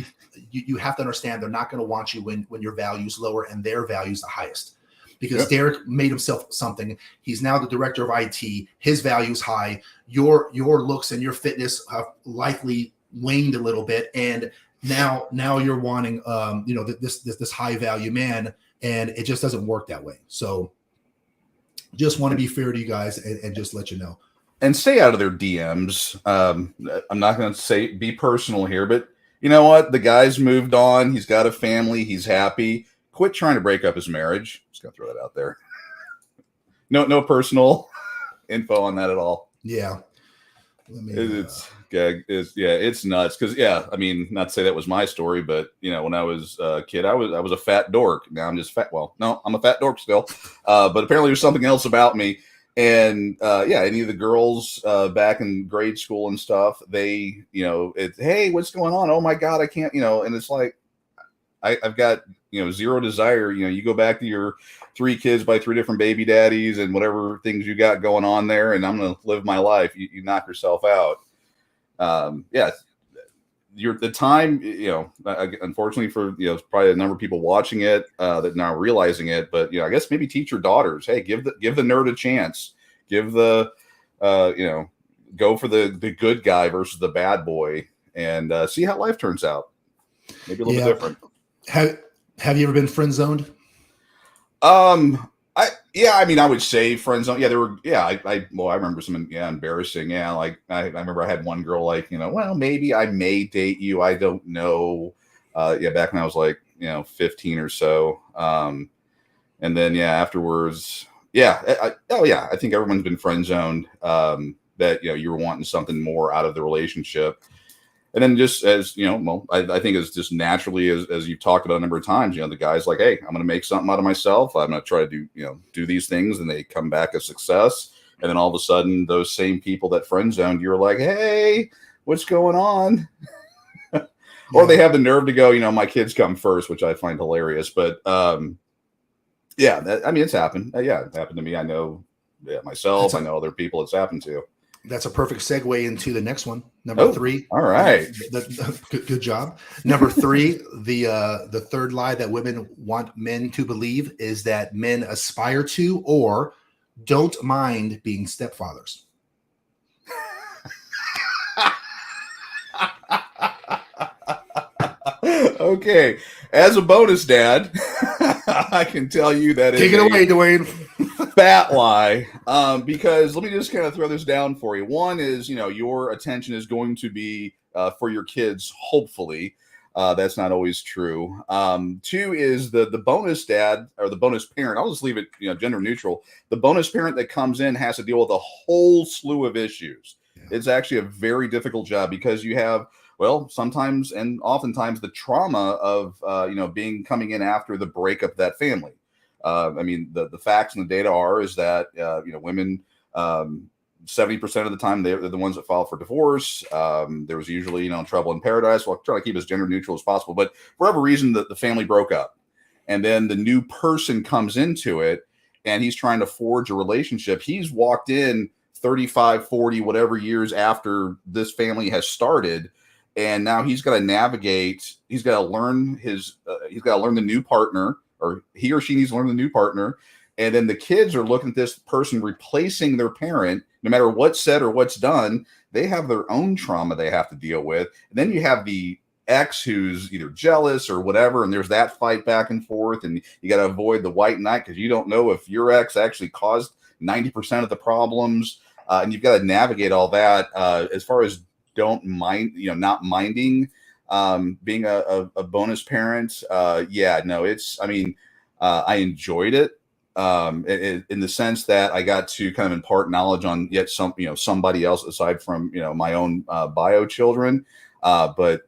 you have to understand they're not going to want you when your value's lower and their value's the highest. Because Derek made himself something. He's now the director of IT. His value's high. Your looks and your fitness have likely waned a little bit, and now you're wanting this high value man, and it just doesn't work that way. So just want to be fair to you guys and just let you know. And stay out of their DMs. I'm not going to say be personal here, but you know what? The guy's moved on. He's got a family. He's happy. Quit trying to break up his marriage. Just gonna throw that out there. No personal info on that at all. Yeah. It's nuts. Because I mean, not to say that was my story, but when I was a kid, I was a fat dork. Now I'm just fat. Well, no, I'm a fat dork still. But apparently there's something else about me. And any of the girls back in grade school and stuff, they, hey, what's going on? Oh my God, I can't, and it's like, I've got, zero desire. You go back to your 3 kids by 3 different baby daddies and whatever things you got going on there, and I'm going to live my life. You knock yourself out. The time, unfortunately for, probably a number of people watching it that now realizing it, but, I guess maybe teach your daughters, hey, give the nerd a chance, give the, go for the good guy versus the bad boy, and see how life turns out. Maybe a little bit different. Have you ever been friend zoned? I would say friend zone. Yeah, there were. Yeah, I remember some. Yeah, embarrassing. Yeah, like I remember I had one girl like, well, maybe I may date you. I don't know. Back when I was like, 15 or so. And then afterwards, I think everyone's been friend zoned. That you were wanting something more out of the relationship. And then just as, I think it's just naturally as you've talked about a number of times, the guy's like, hey, I'm going to make something out of myself. I'm going to try to do these things, and they come back a success. And then all of a sudden those same people that friend zoned, you're like, hey, what's going on? Or they have the nerve to go, my kids come first, which I find hilarious. But it's happened. It happened to me. I know myself. I know other people it's happened to. That's a perfect segue into the next one. Number 3. All right. Good job. Number 3, the third lie that women want men to believe is that men aspire to or don't mind being stepfathers. Okay. As a bonus dad, I can tell you that Take it away, Dwayne. Fat lie. Because let me just kind of throw this down for you. One is, your attention is going to be for your kids, hopefully. That's not always true. 2 is the bonus dad or the bonus parent. I'll just leave it, gender neutral. The bonus parent that comes in has to deal with a whole slew of issues. Yeah. It's actually a very difficult job because you have, sometimes and oftentimes the trauma of, coming in after the breakup of that family. The facts and the data is that, women, 70% of the time, they're the ones that file for divorce. There was usually, trouble in paradise. Well, try to keep as gender neutral as possible. But for whatever reason, the family broke up. And then the new person comes into it, and he's trying to forge a relationship. He's walked in 35, 40, whatever years after this family has started. And now he's got to navigate. He's got to learn the new partner, or he or she needs to learn the new partner. And then the kids are looking at this person replacing their parent, no matter what's said or what's done. They have their own trauma they have to deal with. And then you have the ex who's either jealous or whatever, and there's that fight back and forth. And you got to avoid the white knight because you don't know if your ex actually caused 90% of the problems. And you've got to navigate all that. As far as don't mind, not minding being a bonus parent. I enjoyed it. in the sense that I got to kind of impart knowledge on yet somebody else aside from my own bio children. But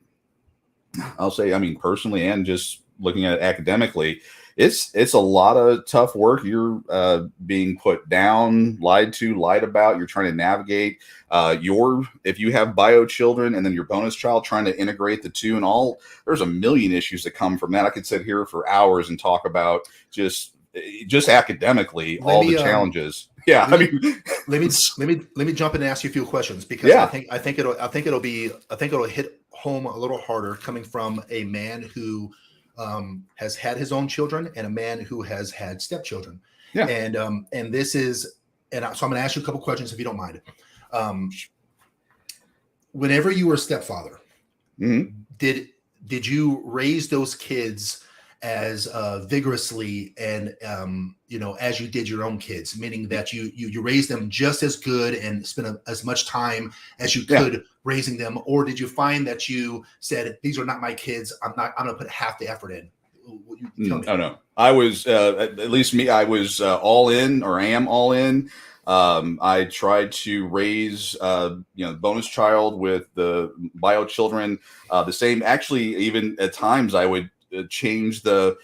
I'll say, I mean, personally and just looking at it academically, it's a lot of tough work. You're being put down, lied to, lied about. You're trying to navigate if you have bio children and then your bonus child, trying to integrate the two and all. There's a million issues that come from that. I could sit here for hours and talk about just academically all the challenges. Yeah, let me jump in and ask you a few questions, because I think it'll hit home a little harder coming from a man who has had his own children and a man who has had stepchildren. Yeah. And this is, so I'm going to ask you a couple questions if you don't mind. Whenever you were a stepfather, mm-hmm. did you raise those kids as vigorously and as you did your own kids, meaning that you raised them just as good and spent as much time as you could raising them? Or did you find that you said, these are not my kids, I'm going to put half the effort in? No, I was at least me, I was all in, or I am all in. I tried to raise the bonus child with the bio children the same. Actually, even at times I would change the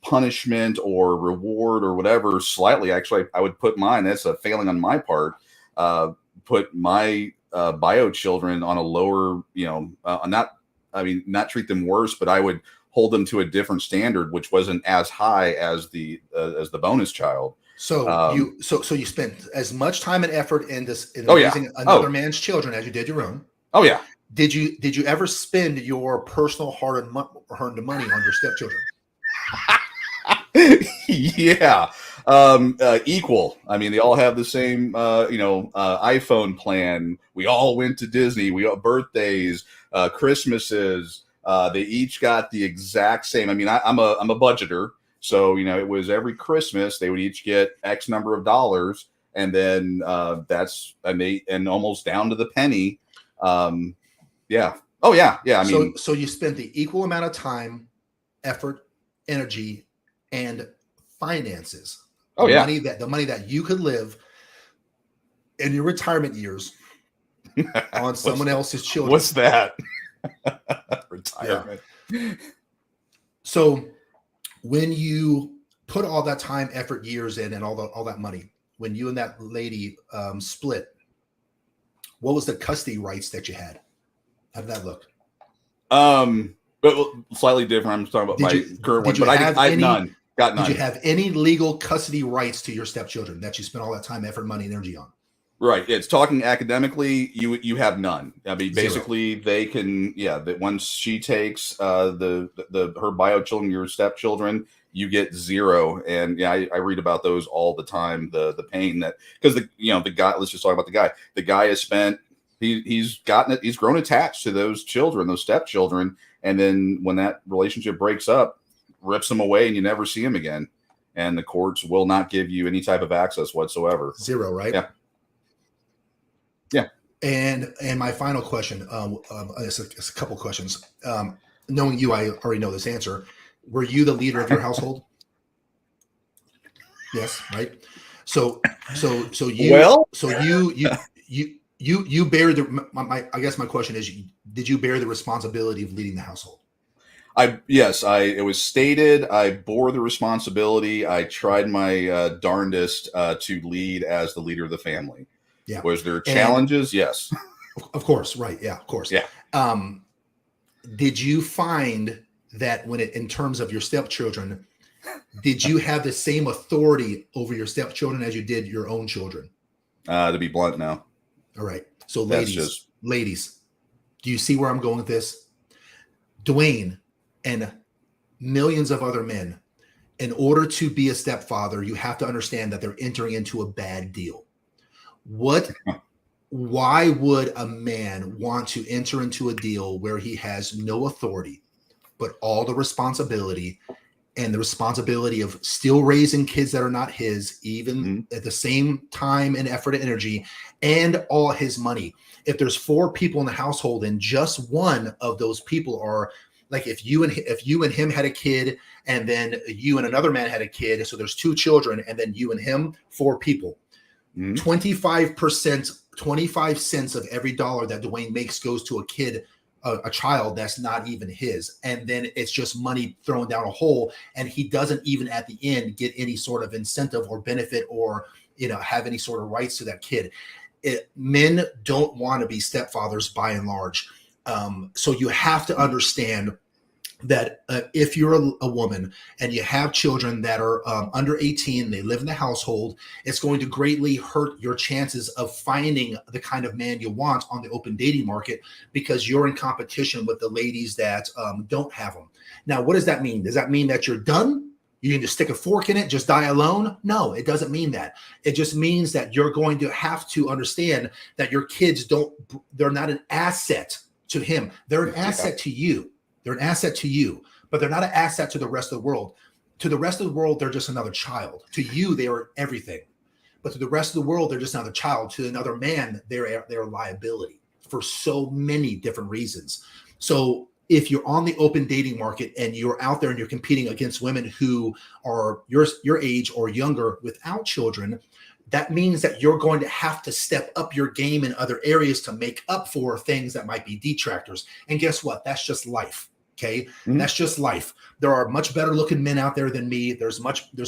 punishment or reward or whatever slightly. Actually, I would put mine, that's a failing on my part, put my bio children on a lower, not treat them worse, but I would hold them to a different standard, which wasn't as high as the bonus child. So you spent as much time and effort in raising another man's children as you did your own. Oh yeah. Did you ever spend your personal hard-earned money on your stepchildren? Yeah. Equal. I mean, they all have the same, iPhone plan. We all went to Disney. We all birthdays, Christmases. They each got the exact same. I mean, I'm a budgeter, so it was every Christmas they would each get X number of dollars, and then and almost down to the penny. Yeah. Oh yeah. Yeah. I mean, so you spent the equal amount of time, effort, energy, and finances. The money that you could live in your retirement years on someone else's children. What's that? Retirement. Yeah. So when you put all that time, effort, years in, and all that money, when you and that lady split, what was the custody rights that you had? How did that look? But slightly different. I'm talking about my current one, but I had none. Got none. Did you have any legal custody rights to your stepchildren that you spent all that time, effort, money, and energy on? Right. It's talking academically. You have none. I mean, basically, they can. Yeah. That once she takes her bio children, your stepchildren, you get zero. And yeah, I read about those all the time. The pain that, because the guy. Let's just talk about the guy. The guy has spent. He's grown attached to those children, those stepchildren, and then when that relationship breaks up, rips them away, and you never see him again. And the courts will not give you any type of access whatsoever. Zero, right? Yeah. Yeah. And my final question, it's a couple questions. Knowing you, I already know this answer. Were you the leader of your household? Yes, right. So you bear I guess my question is, did you bear the responsibility of leading the household? It was stated. I bore the responsibility. I tried my darndest to lead as the leader of the family. Yeah. Was there challenges? Yes. Of course. Right. Yeah. Of course. Yeah. Did you find that in terms of your stepchildren, did you have the same authority over your stepchildren as you did your own children? To be blunt, no. All right. So ladies, do you see where I'm going with this? Dwayne and millions of other men, in order to be a stepfather, you have to understand that they're entering into a bad deal. Why would a man want to enter into a deal where he has no authority, but all the responsibility, and the responsibility of still raising kids that are not his, even at the same time and effort and energy, and all his money? If there's 4 people in the household and just one of those people are like, if you and him had a kid and then you and another man had a kid, so there's 2 children, and then you and him, 4 people. 25%, 25 cents of every dollar that Dwayne makes goes to a kid, a child that's not even his. And then it's just money thrown down a hole. And he doesn't even at the end get any sort of incentive or benefit or, have any sort of rights to that kid. Men don't want to be stepfathers by and large. So you have to understand that if you're a woman and you have children that are under 18, they live in the household, it's going to greatly hurt your chances of finding the kind of man you want on the open dating market, because you're in competition with the ladies that don't have them. Now, what does that mean? Does that mean that you're done? You can just stick a fork in it, just die alone? No, it doesn't mean that. It just means that you're going to have to understand that your kids they're not an asset to him. They're an asset to you. They're an asset to you, but they're not an asset to the rest of the world. To the rest of the world, they're just another child. To you, they are everything. But to the rest of the world, they're just another child. To another man, they're a liability for so many different reasons. So if you're on the open dating market and you're out there and you're competing against women who are your age or younger without children, that means that you're going to have to step up your game in other areas to make up for things that might be detractors. And guess what? That's just life. Okay. That's just life. There are much better looking men out there than me. There's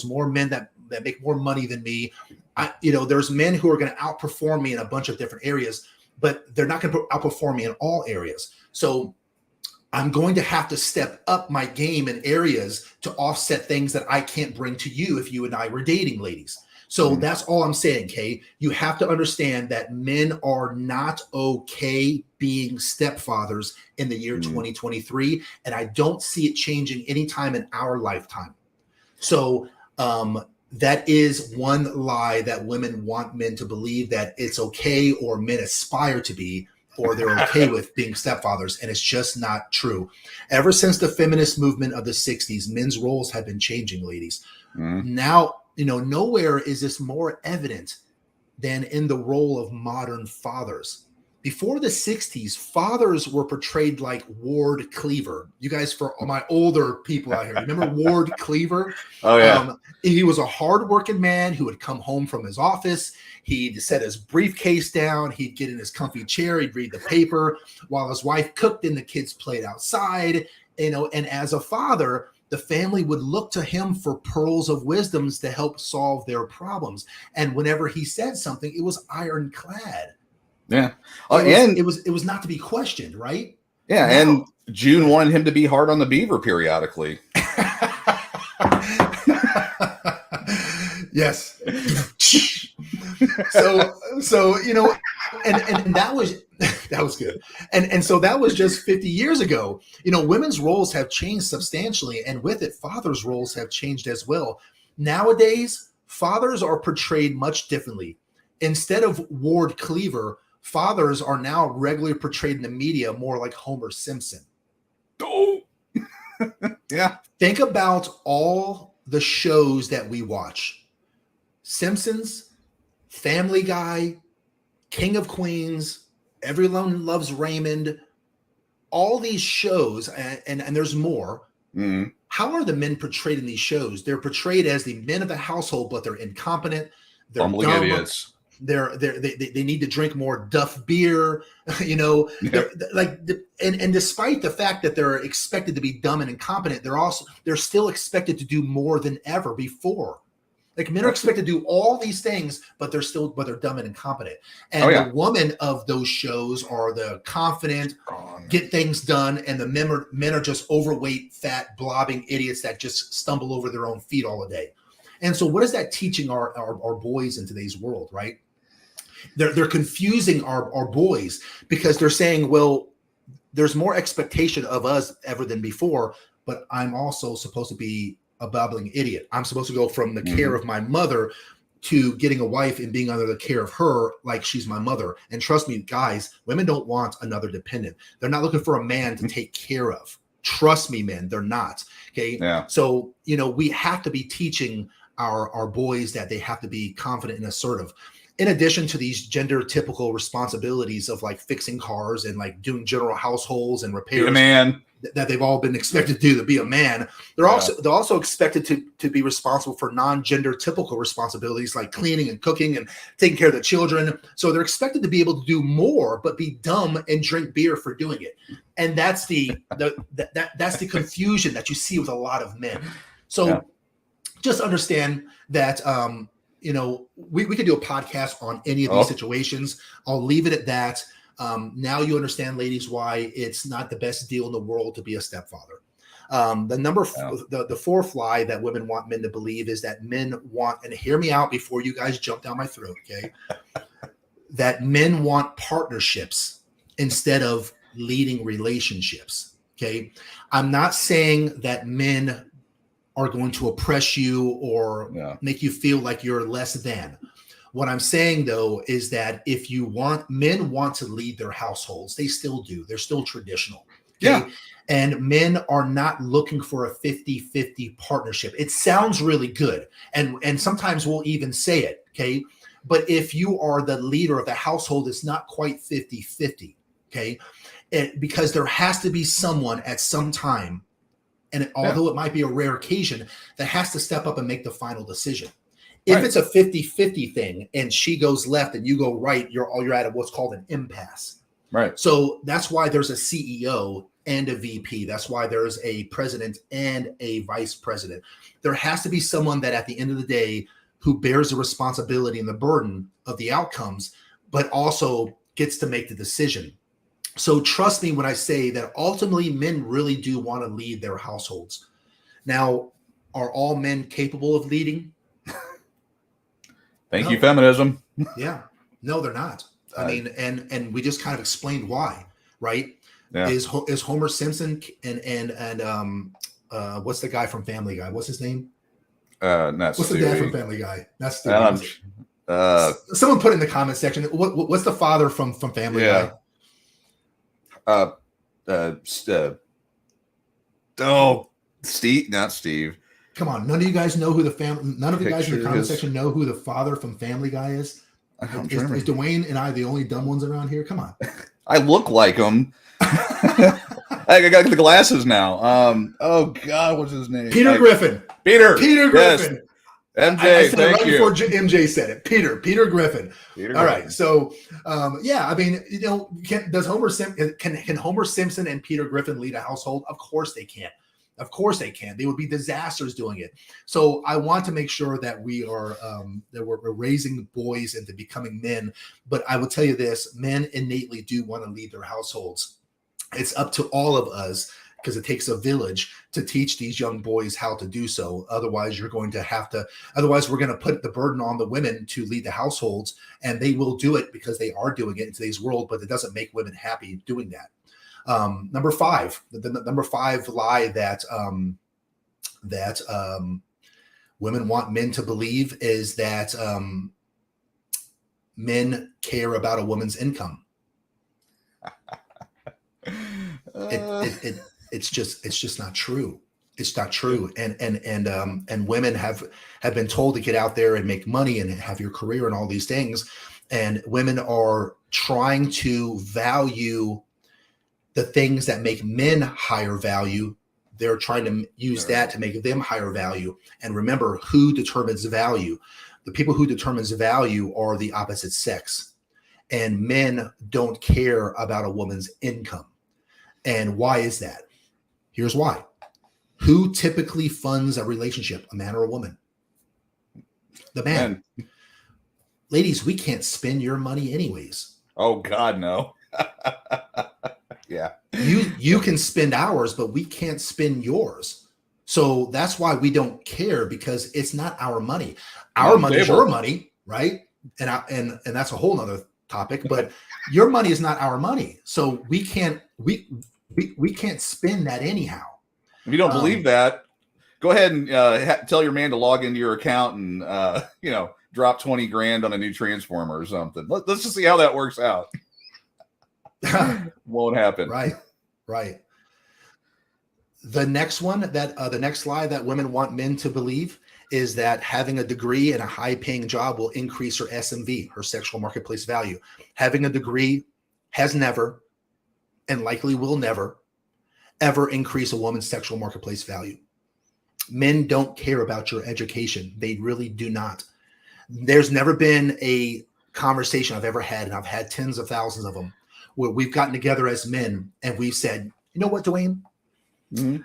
more men that make more money than me. There's men who are going to outperform me in a bunch of different areas, but they're not going to outperform me in all areas. So I'm going to have to step up my game in areas to offset things that I can't bring to you if you and I were dating, ladies. So that's all I'm saying, Kay. You have to understand that men are not okay being stepfathers in the year 2023. And I don't see it changing anytime in our lifetime. So that is one lie that women want men to believe, that it's okay, or men aspire to be, or they're okay with being stepfathers. And it's just not true. Ever since the feminist movement of the 60s, men's roles have been changing, ladies. Now, nowhere is this more evident than in the role of modern fathers. Before the 60s, fathers were portrayed like Ward Cleaver. You guys, for my older people out here, remember Ward Cleaver? Oh, yeah. He was a hardworking man who would come home from his office. He'd set his briefcase down. He'd get in his comfy chair. He'd read the paper while his wife cooked and the kids played outside. And as a father, the family would look to him for pearls of wisdoms to help solve their problems. And whenever he said something, it was ironclad. Yeah. It was not to be questioned, right? Yeah. Now, and June wanted him to be hard on the beaver periodically. Yes. So and that was good. And so that was just 50 years ago. Women's roles have changed substantially, and with it, fathers' roles have changed as well. Nowadays, fathers are portrayed much differently. Instead of Ward Cleaver, fathers are now regularly portrayed in the media more like Homer Simpson. Oh, yeah. Think about all the shows that we watch. Simpsons, Family Guy, King of Queens, Everyone Loves Raymond, all these shows, and there's more. How are the men portrayed in these shows? They're portrayed as the men of the household, but they're incompetent. They're bumbling dumb. Idiots. They need to drink more Duff beer, Yep. And despite the fact that they're expected to be dumb and incompetent, they're still expected to do more than ever before. Like, men are expected to do all these things, but they're dumb and incompetent. And the woman of those shows are the confident, get things done, and the men are just overweight, fat, blobbing idiots that just stumble over their own feet all day. And so what is that teaching our boys in today's world, right? They're confusing our boys, because they're saying, well, there's more expectation of us ever than before, but I'm also supposed to be a babbling idiot. I'm supposed to go from the care of my mother to getting a wife and being under the care of her like she's my mother. And trust me, guys, women don't want another dependent. They're not looking for a man to take care of. Trust me, men, they're not. Okay. Yeah. So, we have to be teaching our boys that they have to be confident and assertive. in addition to these gender typical responsibilities of like fixing cars and like doing general households and repairs, man, that they've all been expected to do, to be a man, they're also expected to be responsible for non-gender typical responsibilities like cleaning and cooking and taking care of the children. So they're expected to be able to do more, but be dumb and drink beer for doing it. And that's the confusion that you see with a lot of men. So just understand that we could do a podcast on any of these situations. I'll leave it at that. Now you understand, ladies, why it's not the best deal in the world to be a stepfather. The fourth lie that women want men to believe is that men want, and hear me out before you guys jump down my throat, okay? That men want partnerships instead of leading relationships, okay? I'm not saying that men are going to oppress you or make you feel like you're less than. What I'm saying, though, is that if men want to lead their households, they still do. They're still traditional. Okay? Yeah. And men are not looking for a 50-50 partnership. It sounds really good. And sometimes we'll even say it. Okay. But if you are the leader of the household, it's not quite 50-50. Okay. Because there has to be someone at some time, and although it might be a rare occasion, that has to step up and make the final decision. If it's a 50-50 thing and she goes left and you go right, you're at what's called an impasse. Right. So that's why there's a CEO and a VP. That's why there's a president and a vice president. There has to be someone that at the end of the day who bears the responsibility and the burden of the outcomes, but also gets to make the decision. So trust me when I say that ultimately men really do want to lead their households. Now, are all men capable of leading? Thank you, feminism. Yeah. No, they're not. I mean, and we just kind of explained why, right? Yeah. Is Homer Simpson and what's the guy from Family Guy? What's his name? What's the dad from Family Guy? Not Stewie. Someone put in the comment section. What's the father from Family Guy? Steve, not Steve. Come on, none of you guys know who none of you guys in the comment section know who the father from Family Guy is? Is Dwayne and I the only dumb ones around here? Come on. I look like him. I got the glasses now. Oh God, what's his name? Peter Griffin. Peter Griffin. MJ, I said it right before MJ said it. Peter Griffin. All right. So, I mean, does can Homer Simpson and Peter Griffin lead a household? Of course they can. Of course they can. They would be disasters doing it. So I want to make sure that we are that we're raising boys into becoming men. But I will tell you this: men innately do want to lead their households. It's up to all of us, because it takes a village to teach these young boys how to do so. Otherwise, we're going to put the burden on the women to lead the households, and they will do it because they are doing it in today's world, but it doesn't make women happy doing that. Number 5, the number 5 lie that women want men to believe is that men care about a woman's income. It's just not true. It's not true. And women have been told to get out there and make money and have your career and all these things. And women are trying to value the things that make men higher value. They're trying to use that to make them higher value. And remember, who determines value? The people who determines value are the opposite sex. And men don't care about a woman's income. And why is that? Here's why. Who typically funds a relationship, a man or a woman? The man. Ladies, we can't spend your money anyways. Oh God, no. Yeah. You can spend ours, but we can't spend yours. So that's why we don't care, because it's not our money. Our money is your money, right? And that's a whole nother topic, but your money is not our money. So we can't spend that anyhow. If you don't believe that, go ahead and tell your man to log into your account and drop 20 grand on a new transformer or something. Let's just see how that works out. Won't happen. Right. The next one the next lie that women want men to believe is that having a degree and a high-paying job will increase her SMV, her sexual marketplace value. Having a degree has never, and likely will never, ever increase a woman's sexual marketplace value. Men don't care about your education. They really do not. There's never been a conversation I've ever had, and I've had tens of thousands of them, where we've gotten together as men and we've said, you know what, Dwayne? Mm-hmm.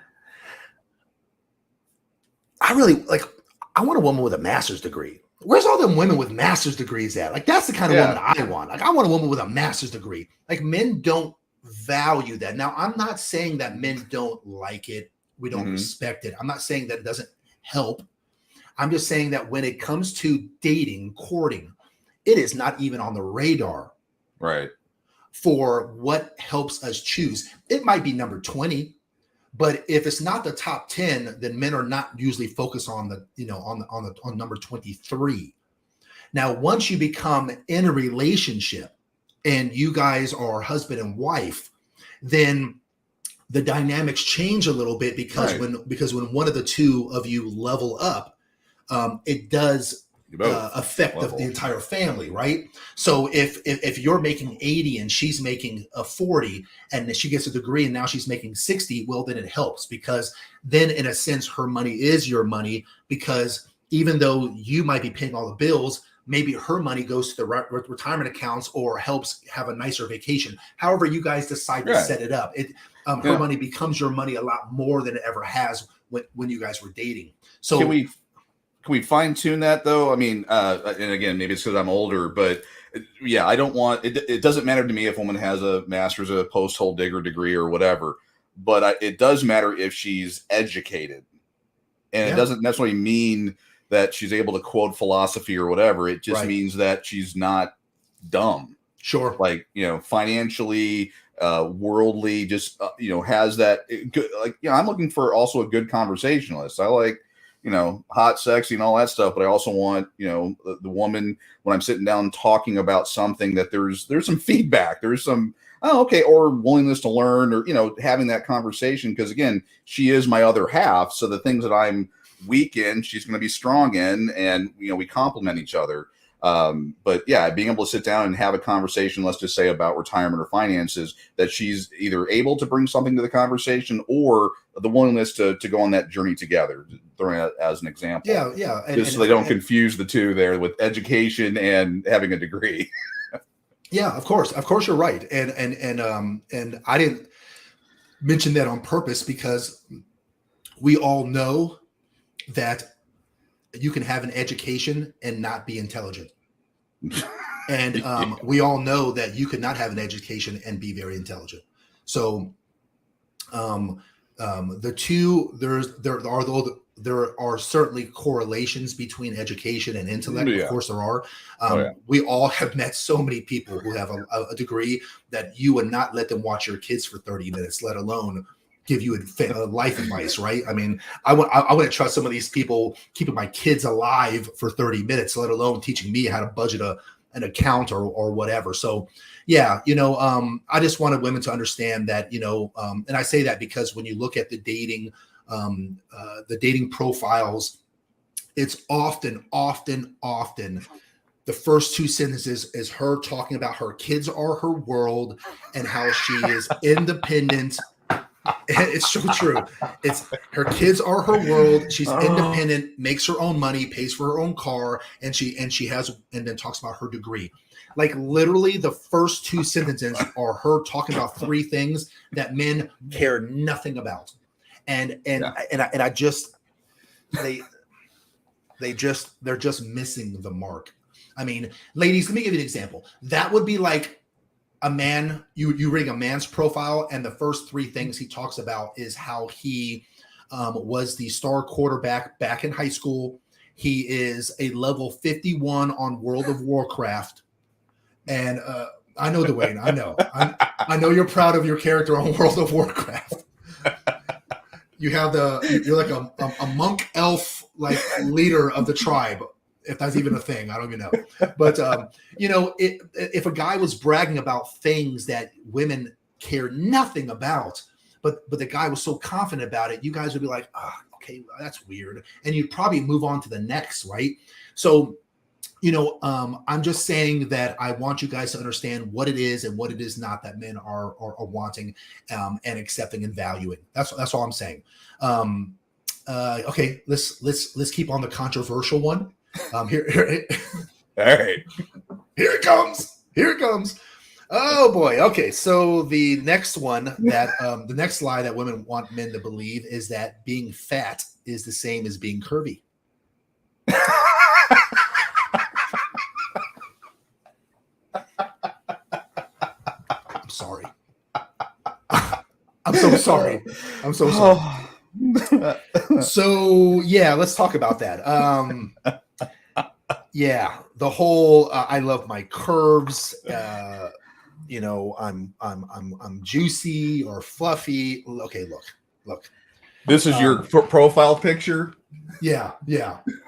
I want a woman with a master's degree. Where's all them women with master's degrees at? Like, that's the kind of woman I want. Like, I want a woman with a master's degree. Like, men don't value that. Now, I'm not saying that men don't like it. We don't respect it. I'm not saying that it doesn't help. I'm just saying that when it comes to dating, courting, it is not even on the radar. Right. For what helps us choose. It might be number 20. But if it's not the top 10, then men are not usually focused on the, on number 23. Now, once you become in a relationship and you guys are husband and wife, then the dynamics change a little bit because when one of the two of you level up, it does affect the entire family, right? So if you're making 80 and she's making a 40 and she gets a degree and now she's making 60, well, then it helps, because then in a sense her money is your money, because even though you might be paying all the bills, maybe her money goes to the retirement accounts or helps have a nicer vacation. However you guys decide to set it up, her money becomes your money a lot more than it ever has when you guys were dating. So can we fine tune that though? I mean, and again, maybe it's because I'm older, but yeah, I don't want it. It doesn't matter to me if a woman has a master's, a post-hole digger degree or whatever, but it does matter if she's educated, and it doesn't necessarily mean that she's able to quote philosophy or whatever. It just means that she's not dumb. Sure. Like, financially, worldly, just, has that good, I'm looking for also a good conversationalist. I like, hot, sexy and all that stuff, but I also want, the woman, when I'm sitting down talking about something, that there's some feedback, there's some, or willingness to learn, or, having that conversation. Because again, she is my other half. So the things that I'm weak in, she's going to be strong in, and, we complement each other. But yeah, being able to sit down and have a conversation, let's just say about retirement or finances, that she's either able to bring something to the conversation or the willingness to go on that journey together, throwing that as an example. Yeah. Just so they don't confuse the two there with education and having a degree. Yeah, of course you're right. And I didn't mention that on purpose, because we all know that you can have an education and not be intelligent. And we all know that you could not have an education and be very intelligent. So the two, there are certainly correlations between education and intellect. Of course there are. We all have met so many people who have a degree that you would not let them watch your kids for 30 minutes, let alone give you a life advice, right? I mean, I wouldn't trust some of these people keeping my kids alive for 30 minutes, let alone teaching me how to budget an account or whatever. So yeah, I just wanted women to understand that, and I say that because when you look at the dating profiles, it's often the first two sentences is her talking about her kids are her world and how she is independent. It's so true. It's her kids are her world. She's independent, makes her own money, pays for her own car, and then talks about her degree. Like literally the first two sentences are her talking about three things that men care nothing about. And I just they're just missing the mark. I mean, ladies, let me give you an example. That would be like a man, you reading a man's profile, and the first three things he talks about is how he was the star quarterback back in high school. He is a level 51 on World of Warcraft. And I know, Dwayne, I know you're proud of your character on World of Warcraft. You're like a monk elf, like leader of the tribe, if that's even a thing. I don't even know. But, if a guy was bragging about things that women care nothing about, but the guy was so confident about it, you guys would be like, okay, that's weird. And you'd probably move on to the next, right? So, I'm just saying that I want you guys to understand what it is and what it is not that men are wanting and accepting and valuing. That's all I'm saying. Okay, let's keep on the controversial one. Here, All right. Here it comes. Here it comes. Oh boy. Okay. So the next one that the next lie that women want men to believe is that being fat is the same as being curvy. I'm sorry. I'm so sorry. I'm so sorry. So yeah, let's talk about that. Yeah, the whole I love my curves. I'm juicy or fluffy. Okay, look. This is your profile picture. Yeah,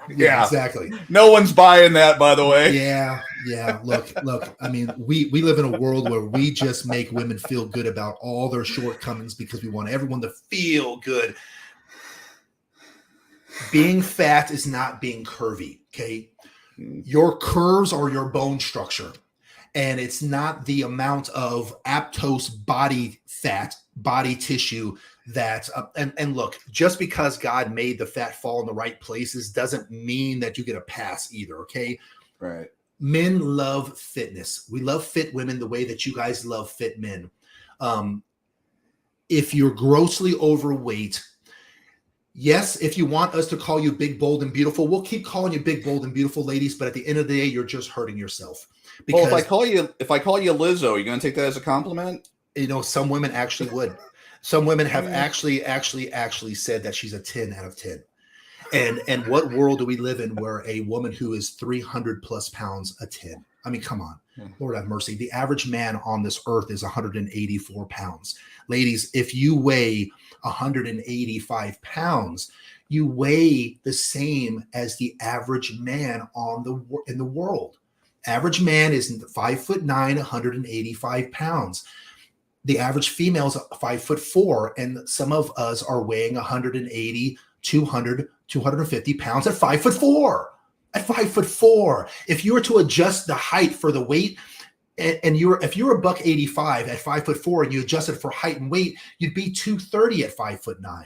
exactly. No one's buying that, by the way. Yeah. Look. I mean, we live in a world where we just make women feel good about all their shortcomings because we want everyone to feel good. Being fat is not being curvy. Okay, your curves are your bone structure. And it's not the amount of aptose body fat, body tissue that, and look, just because God made the fat fall in the right places doesn't mean that you get a pass either, okay? Right. Men love fitness. We love fit women the way that you guys love fit men. If you're grossly overweight, yes, if you want us to call you big, bold, and beautiful, we'll keep calling you big, bold, and beautiful, ladies, but at the end of the day, you're just hurting yourself. Because if I call you Lizzo, you gonna take that as a compliment? Some women actually would. Some women have actually said that she's a 10 out of 10. And what world do we live in where a woman who is 300 plus pounds a 10? I mean, come on, Lord have mercy. The average man on this earth is 184 pounds. Ladies, if you weigh 185 pounds, you weigh the same as the average man in the world. Average man is 5'9", 185 pounds. The average female is 5'4", and some of us are weighing 180, 200, 250 pounds at 5'4". At 5'4", if you were to adjust the height for the weight, and if you're a $185 at 5'4" and you adjust it for height and weight, you'd be 230 at 5'9".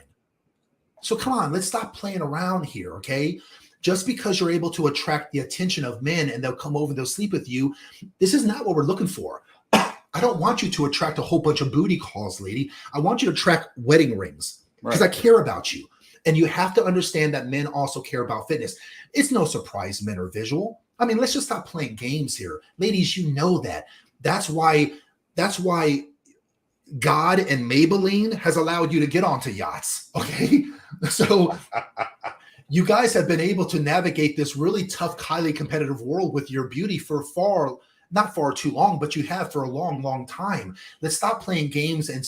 So come on, let's stop playing around here, okay? Just because you're able to attract the attention of men and they'll come over and they'll sleep with you, this is not what we're looking for. I don't want you to attract a whole bunch of booty calls, lady. I want you to attract wedding rings because I care about you. And you have to understand that men also care about fitness. It's no surprise men are visual. I mean, let's just stop playing games here. Ladies, you know that. That's why God and Maybelline has allowed you to get onto yachts, okay? So you guys have been able to navigate this really tough, highly competitive world with your beauty for not far too long, but you have for a long, long time. Let's stop playing games and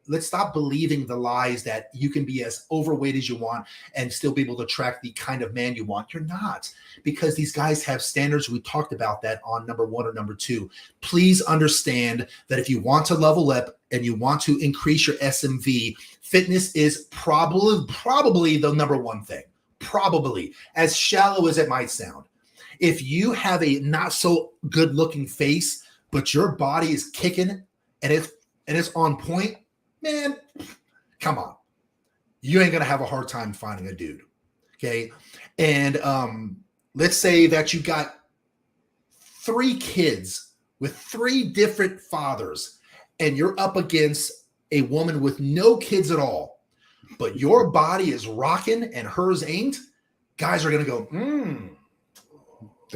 let's stop believing the lies that you can be as overweight as you want and still be able to attract the kind of man you want. You're not, because these guys have standards. We talked about that on number 1 or number 2. Please understand that if you want to level up and you want to increase your SMV, fitness is probably the number one thing. Probably, as shallow as it might sound. If you have a not so good looking face, but your body is kicking and it's on point, man, come on. You ain't going to have a hard time finding a dude. Okay. And let's say that you got 3 kids with 3 different fathers and you're up against a woman with no kids at all, but your body is rocking and hers ain't. Guys are going to go,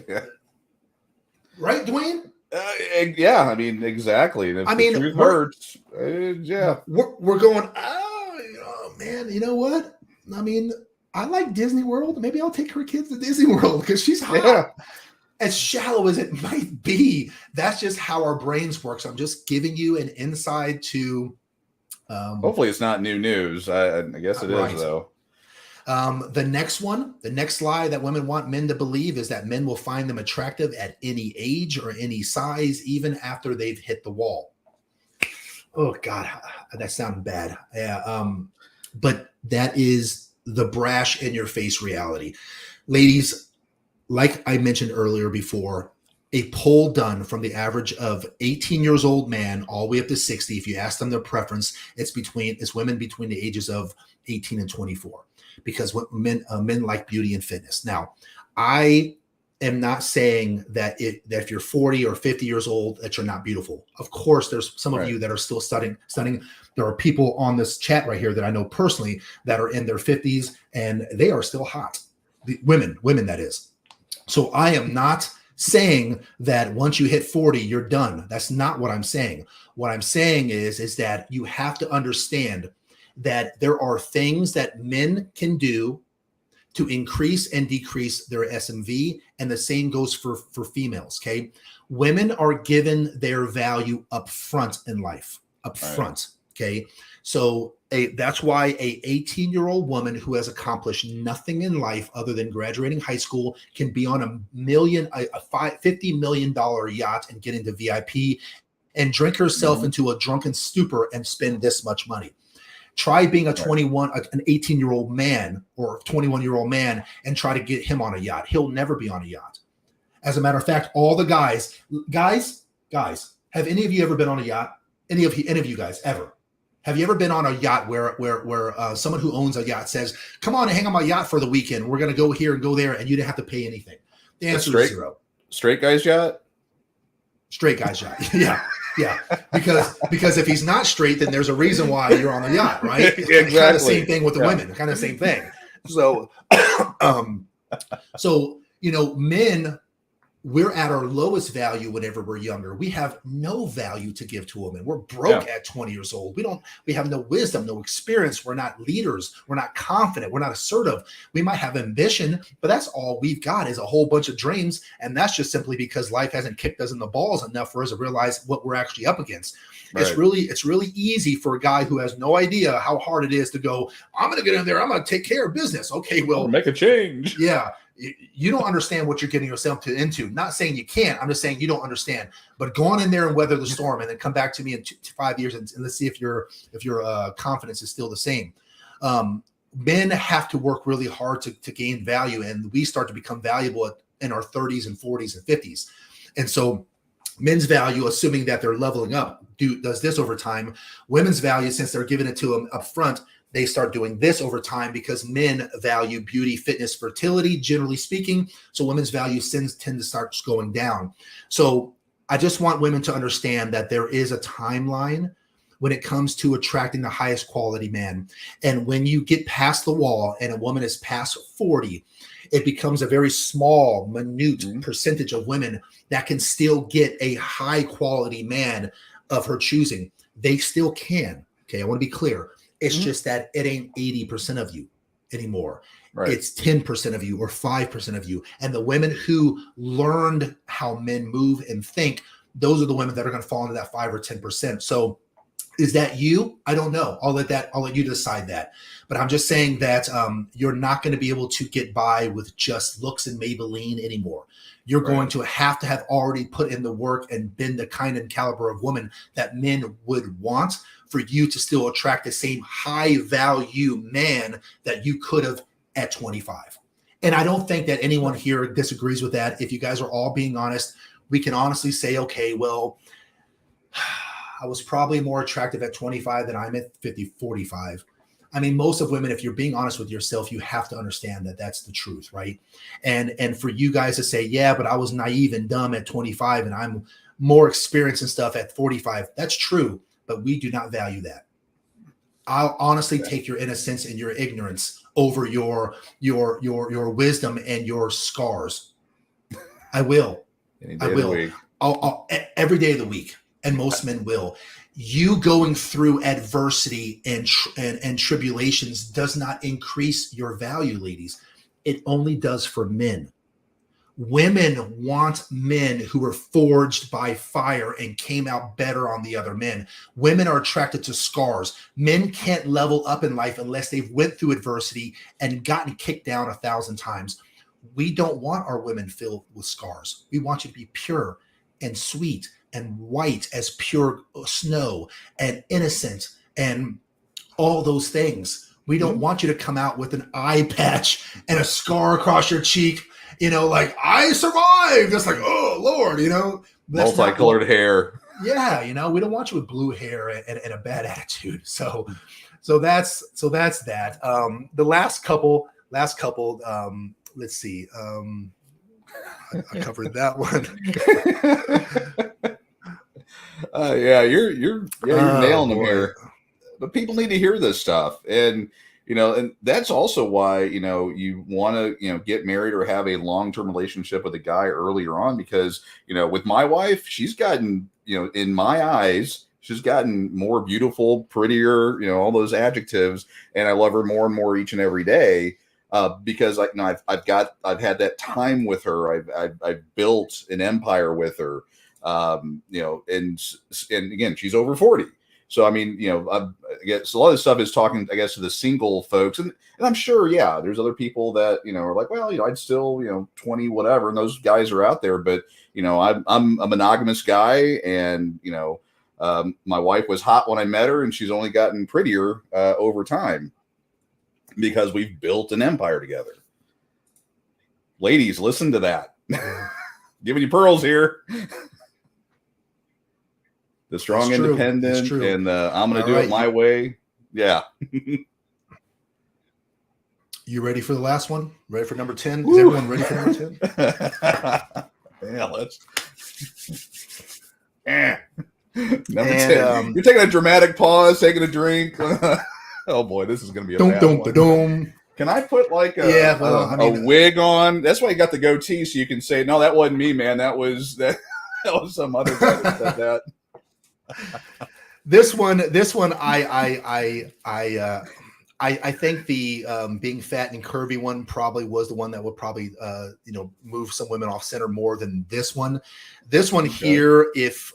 Yeah. Right, Dwayne? Yeah, I mean, exactly. And if the truth hurts, yeah. We're going, man, you know what? I mean, I like Disney World. Maybe I'll take her kids to Disney World because she's hot. Yeah. As shallow as it might be, that's just how our brains work. So I'm just giving you an insight to... hopefully it's not new news. I guess it is, though. The next lie that women want men to believe is that men will find them attractive at any age or any size, even after they've hit the wall. Oh God, that sounded bad. Yeah. But that is the brash in your face reality. Ladies, like I mentioned earlier before, a poll done from the average of 18 years old man all the way up to 60. If you ask them their preference, it's women between the ages of 18 and 24, because what men like beauty and fitness. Now, I am not saying that if you're 40 or 50 years old that you're not beautiful. Of course, there's some of you that are still studying. There are people on this chat right here that I know personally that are in their 50s and they are still hot. The women that is. So I am not saying that once you hit 40, you're done. That's not what I'm saying. What I'm saying is that you have to understand that there are things that men can do to increase and decrease their SMV, and the same goes for females. Okay, women are given their value up front in life, up front. Okay, so that's why a 18-year-old woman who has accomplished nothing in life other than graduating high school can be on a $50 million yacht and get into VIP and drink herself into a drunken stupor and spend this much money. Try being an 18-year-old man or 21-year-old man and try to get him on a yacht. He'll never be on a yacht. As a matter of fact, all the guys, have any of you ever been on a yacht? Any of you guys ever? Have you ever been on a yacht where someone who owns a yacht says, "Come on and hang on my yacht for the weekend. We're going to go here and go there," and you didn't have to pay anything? The answer is zero. Straight guy's yacht? Straight guy's yacht. Yeah. Because if he's not straight, then there's a reason why you're on the yacht, right? Exactly. Kind of the same thing with the women. Kind of the same thing. So, men, we're at our lowest value whenever we're younger. We have no value to give to women. We're broke at 20 years old. We have no wisdom, no experience. We're not leaders. We're not confident. We're not assertive. We might have ambition, but that's all we've got is a whole bunch of dreams. And that's just simply because life hasn't kicked us in the balls enough for us to realize what we're actually up against. Right. It's really easy for a guy who has no idea how hard it is to go, "I'm going to get in there. I'm going to take care of business." Okay, well, make a change. Yeah. You don't understand what you're getting yourself into. Not saying you can't. I'm just saying you don't understand. But go on in there and weather the storm, and then come back to me in 5 years and let's see if your confidence is still the same. Men have to work really hard to gain value, and we start to become valuable in our 30s and 40s and 50s. And so men's value, assuming that they're leveling up, does this over time. Women's value, since they're giving it to them up front, they start doing this over time because men value beauty, fitness, fertility, generally speaking. So women's value tend to start going down. So I just want women to understand that there is a timeline when it comes to attracting the highest quality man. And when you get past the wall and a woman is past 40, it becomes a very small, minute percentage of women that can still get a high quality man of her choosing. They still can. Okay, I want to be clear. It's just that it ain't 80% of you anymore. Right. It's 10% of you or 5% of you. And the women who learned how men move and think, those are the women that are going to fall into that 5 or 10%. So is that you? I don't know. I'll let you decide that. But I'm just saying that you're not going to be able to get by with just looks and Maybelline anymore. You're going to have already put in the work and been the kind and caliber of woman that men would want for you to still attract the same high value man that you could have at 25. And I don't think that anyone here disagrees with that. If you guys are all being honest, we can honestly say, okay, well, I was probably more attractive at 25 than I'm at 45. I mean, most of women, if you're being honest with yourself, you have to understand that that's the truth, right? And for you guys to say, yeah, but I was naive and dumb at 25 and I'm more experienced and stuff at 45, that's true, but we do not value that. I'll honestly take your innocence and your ignorance over your wisdom and your scars. I will. I'll every day of the week. And most men will. You going through adversity and tribulations does not increase your value, ladies. It only does for men. Women want men who were forged by fire and came out better on the other men. Women are attracted to scars. Men can't level up in life unless they've went through adversity and gotten kicked down 1,000 times. We don't want our women filled with scars. We want you to be pure and sweet and white as pure snow and innocent and all those things. We don't want you to come out with an eye patch and a scar across your cheek, like I survived. It's like, oh Lord, multicolored hair. Yeah, we don't want you with blue hair and a bad attitude. So that's that. The last couple. Let's see. I covered that one. You're nailing them here. But people need to hear this stuff, and that's also why you want to get married or have a long-term relationship with a guy earlier on, because with my wife, she's gotten in my eyes, she's gotten more beautiful, prettier, all those adjectives, and I love her more and more each and every day. Because I've had that time with her. I've built an empire with her. And again, she's over 40. So, I mean, I guess a lot of this stuff is talking, I guess, to the single folks. And I'm sure, yeah, there's other people that, are like, well, I'd still, 20, whatever. And those guys are out there. But, I'm a monogamous guy. And, my wife was hot when I met her, and she's only gotten prettier over time because we've built an empire together. Ladies, listen to that. Giving you pearls here. The strong, independent, and I'm going to do it my way. Yeah. You ready for the last one? Ready for number 10? Is everyone ready for number 10? Yeah, let's. Number 10. You're taking a dramatic pause, taking a drink. Oh boy, this is going to be a bad one. Can I put like a wig on? That's why you got the goatee, so you can say, no, that wasn't me, man. That was some other guy that said that. This one, I think the being fat and curvy one probably was the one that would probably move some women off center more than this one. This one here, if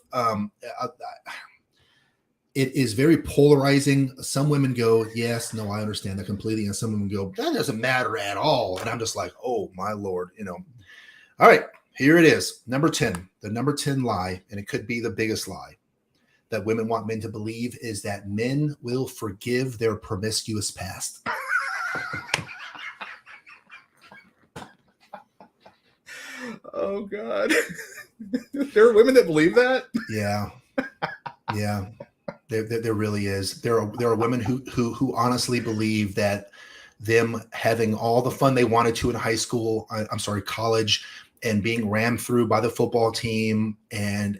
it is very polarizing. Some women go, yes, no, I understand that completely, and some women go, that doesn't matter at all. And I'm just like, oh my Lord, All right, here it is, number 10. The number 10 lie, and it could be the biggest lie that women want men to believe, is that men will forgive their promiscuous past. Oh God. There are women that believe that? Yeah. There really is. There are women who honestly believe that them having all the fun they wanted to in high school, college, and being rammed through by the football team and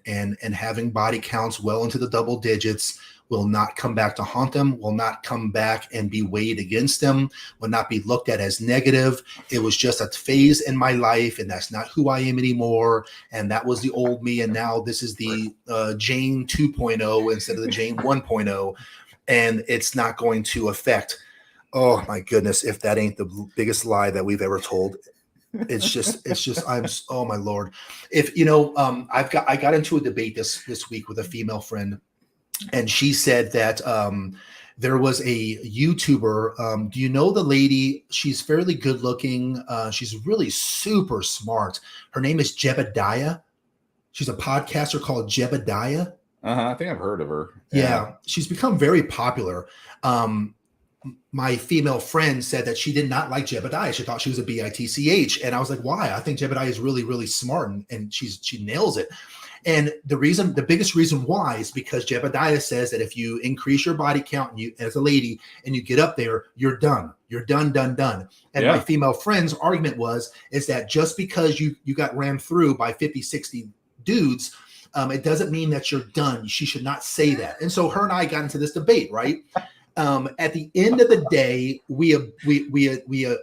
having body counts well into the double digits will not come back to haunt them, will not come back and be weighed against them, will not be looked at as negative. It was just a phase in my life, and that's not who I am anymore. And that was the old me, and now this is the Jane 2.0 instead of the Jane 1.0, and it's not going to affect. Oh my goodness, if that ain't the biggest lie that we've ever told. It's just oh my Lord. If I got into a debate this week with a female friend, and she said that there was a YouTuber. Do you know the lady? She's fairly good looking. She's really super smart. Her name is Jebediah. She's a podcaster called Jebediah. I think I've heard of her. Yeah, she's become very popular. My female friend said that she did not like Jebediah. She thought she was a bitch. And I was like, why? I think Jebediah is really, really smart, and she nails it. And the biggest reason why is because Jebediah says that if you increase your body count and you, as a lady, and you get up there, you're done. You're done. And my female friend's argument is that just because you got rammed through by 50, 60 dudes, it doesn't mean that you're done. She should not say that. And so her and I got into this debate, right? At the end of the day, we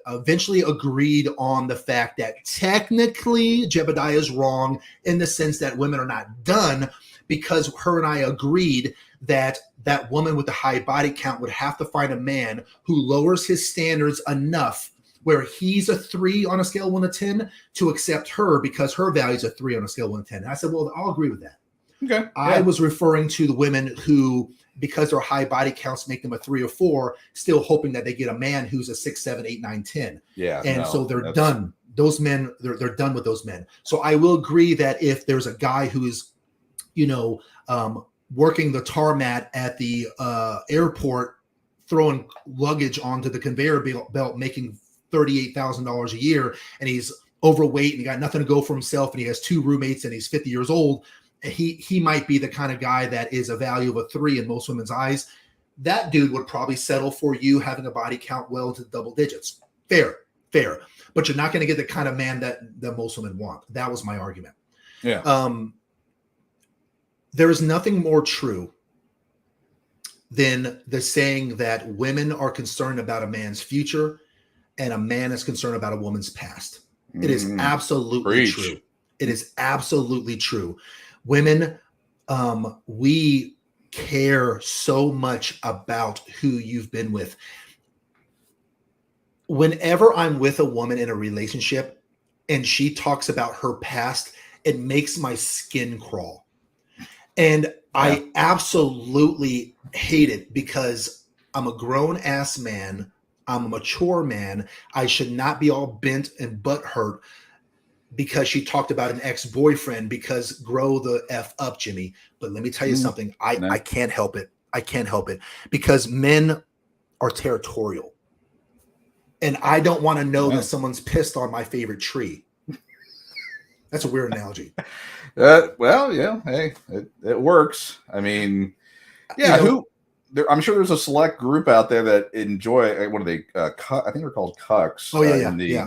eventually agreed on the fact that technically Jebediah is wrong in the sense that women are not done, because her and I agreed that that woman with the high body count would have to find a man who lowers his standards enough where he's a 3 on a scale of 1 to 10 to accept her, because her value is a 3 on a scale of 1 to 10. And I said, well, I'll agree with that. Okay. I was referring to the women who, because their high body counts make them a 3 or 4, still hoping that they get a man who's a 6, 7, 8, 9, 10. Yeah. And so they're done. Those men, they're done with those men. So I will agree that if there's a guy who's, working the tarmac at the airport throwing luggage onto the conveyor belt, making $38,000 a year, and he's overweight and he got nothing to go for himself, and he has 2 roommates and he's 50 years old, he might be the kind of guy that is a value of a 3 in most women's eyes. That dude would probably settle for you having a body count well into double digits. Fair. But you're not going to get the kind of man that most women want. That was my argument. Yeah. There is nothing more true than the saying that women are concerned about a man's future and a man is concerned about a woman's past. It is absolutely true. It is absolutely true. Women, we care so much about who you've been with. Whenever I'm with a woman in a relationship and she talks about her past, it makes my skin crawl. And I absolutely hate it because I'm a grown ass man. I'm a mature man. I should not be all bent and butthurt because she talked about an ex-boyfriend, because grow the F up, Jimmy. But let me tell you something. I can't help it. I can't help it because men are territorial. And I don't want to know that someone's pissed on my favorite tree. That's a weird analogy. Well, yeah, hey, it works. I mean, yeah, I'm sure there's a select group out there that enjoy, what are they? I think they're called cucks.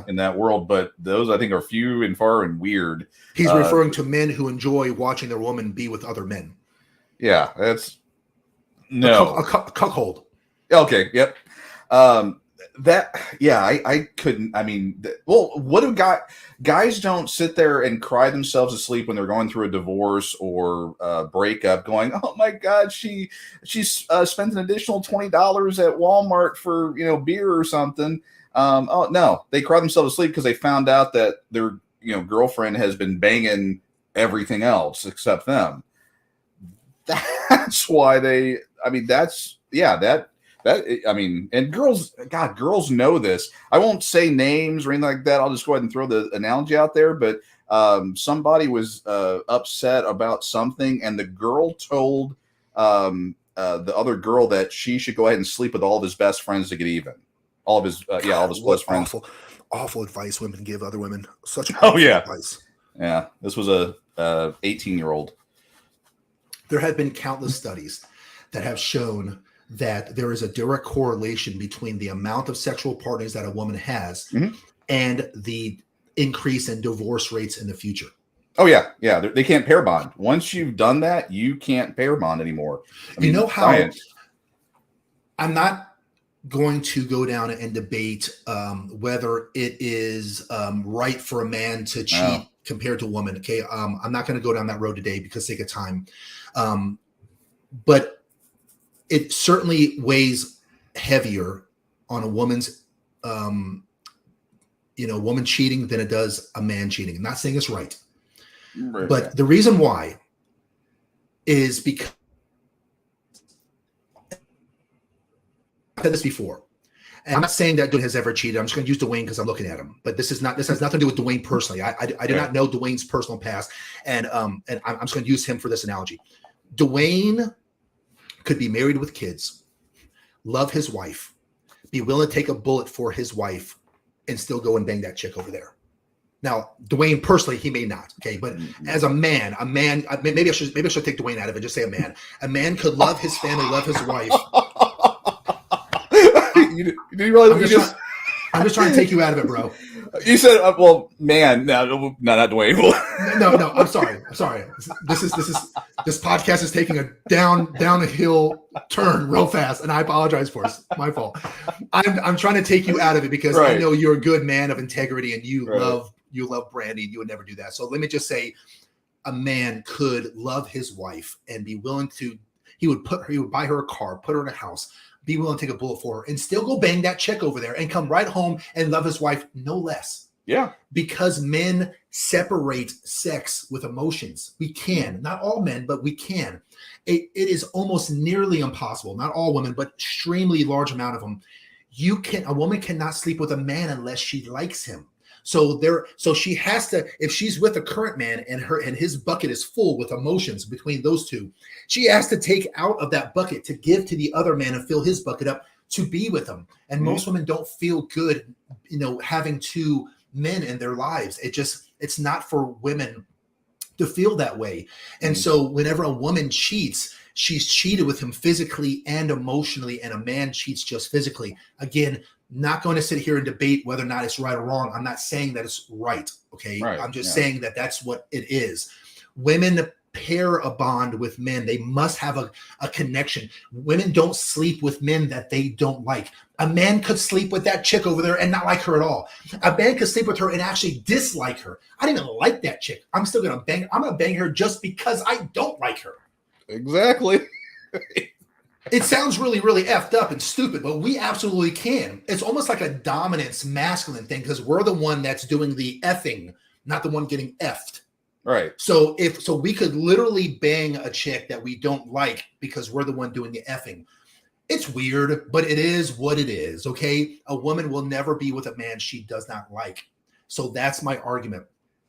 In that world, but those I think are few and far and weird. He's referring to men who enjoy watching their woman be with other men. Yeah, that's a cuckold. Okay, yep. I couldn't. I mean, what do guys don't sit there and cry themselves to sleep when they're going through a divorce or breakup, going, "Oh my God, she spent an additional $20 at Walmart for beer or something." Oh no, they cry themselves to sleep because they found out that their girlfriend has been banging everything else except them. That's why they. I mean, and girls know this. I won't say names or anything like that. I'll just go ahead and throw the analogy out there. But somebody was upset about something, and the girl told the other girl that she should go ahead and sleep with all of his best friends to get even. All of his close friends. Awful advice women give other women. Such advice. Yeah, this was a 18-year-old. There have been countless studies that have shown that there is a direct correlation between the amount of sexual partners that a woman has and the increase in divorce rates in the future. Oh, yeah. They can't pair bond. Once you've done that, you can't pair bond anymore. You know how I'm not going to go down and debate whether it is right for a man to cheat compared to a woman. Okay. I'm not going to go down that road today because sake of time. But it certainly weighs heavier on a woman's, woman cheating than it does a man cheating. I'm not saying it's right. But the reason why is because I've said this before. And I'm not saying that dude has ever cheated. I'm just going to use Dwayne because I'm looking at him. But this has nothing to do with Dwayne personally. I do not know Dwayne's personal past. And I'm just going to use him for this analogy. Dwayne could be married with kids, love his wife, be willing to take a bullet for his wife, and still go and bang that chick over there. Now, Dwayne personally, he may not. Okay, but as a man, maybe I should take Dwayne out of it. Just say a man. A man could love his family, love his wife. You realize I'm just trying to take you out of it, bro. You said, man. No, not Dwayne. No. I'm sorry. This podcast is taking a down a hill turn real fast, and I apologize for it. It's my fault. I'm trying to take you out of it because I know you're a good man of integrity, and you love Brandy. You would never do that. So let me just say, a man could love his wife and be willing to. He would buy her a car, put her in a house, be willing to take a bullet for her, and still go bang that chick over there and come right home and love his wife no less. Yeah. Because men separate sex with emotions. We can. Not all men, but we can. It is almost nearly impossible. Not all women, but extremely large amount of them. A woman cannot sleep with a man unless she likes him. So she has to, if she's with a current man and his bucket is full with emotions between those two, she has to take out of that bucket to give to the other man and fill his bucket up to be with them. And most women don't feel good, having two men in their lives. It's not for women to feel that way. And so whenever a woman cheats, she's cheated with him physically and emotionally, and a man cheats just physically. Again, not going to sit here and debate whether or not it's right or wrong. I'm not saying that it's right. Okay. Right, I'm just saying that that's what it is. Women pair a bond with men. They must have a connection. Women don't sleep with men that they don't like. A man could sleep with that chick over there and not like her at all. A man could sleep with her and actually dislike her. I don't even like that chick. I'm still going to bang. I'm going to bang her just because I don't like her. Exactly. It sounds really, really effed up and stupid, but we absolutely can. It's almost like a dominance masculine thing because we're the one that's doing the effing, not the one getting effed. Right. So we could literally bang a chick that we don't like because we're the one doing the effing. It's weird, but it is what it is. Okay. A woman will never be with a man she does not like. So that's my argument.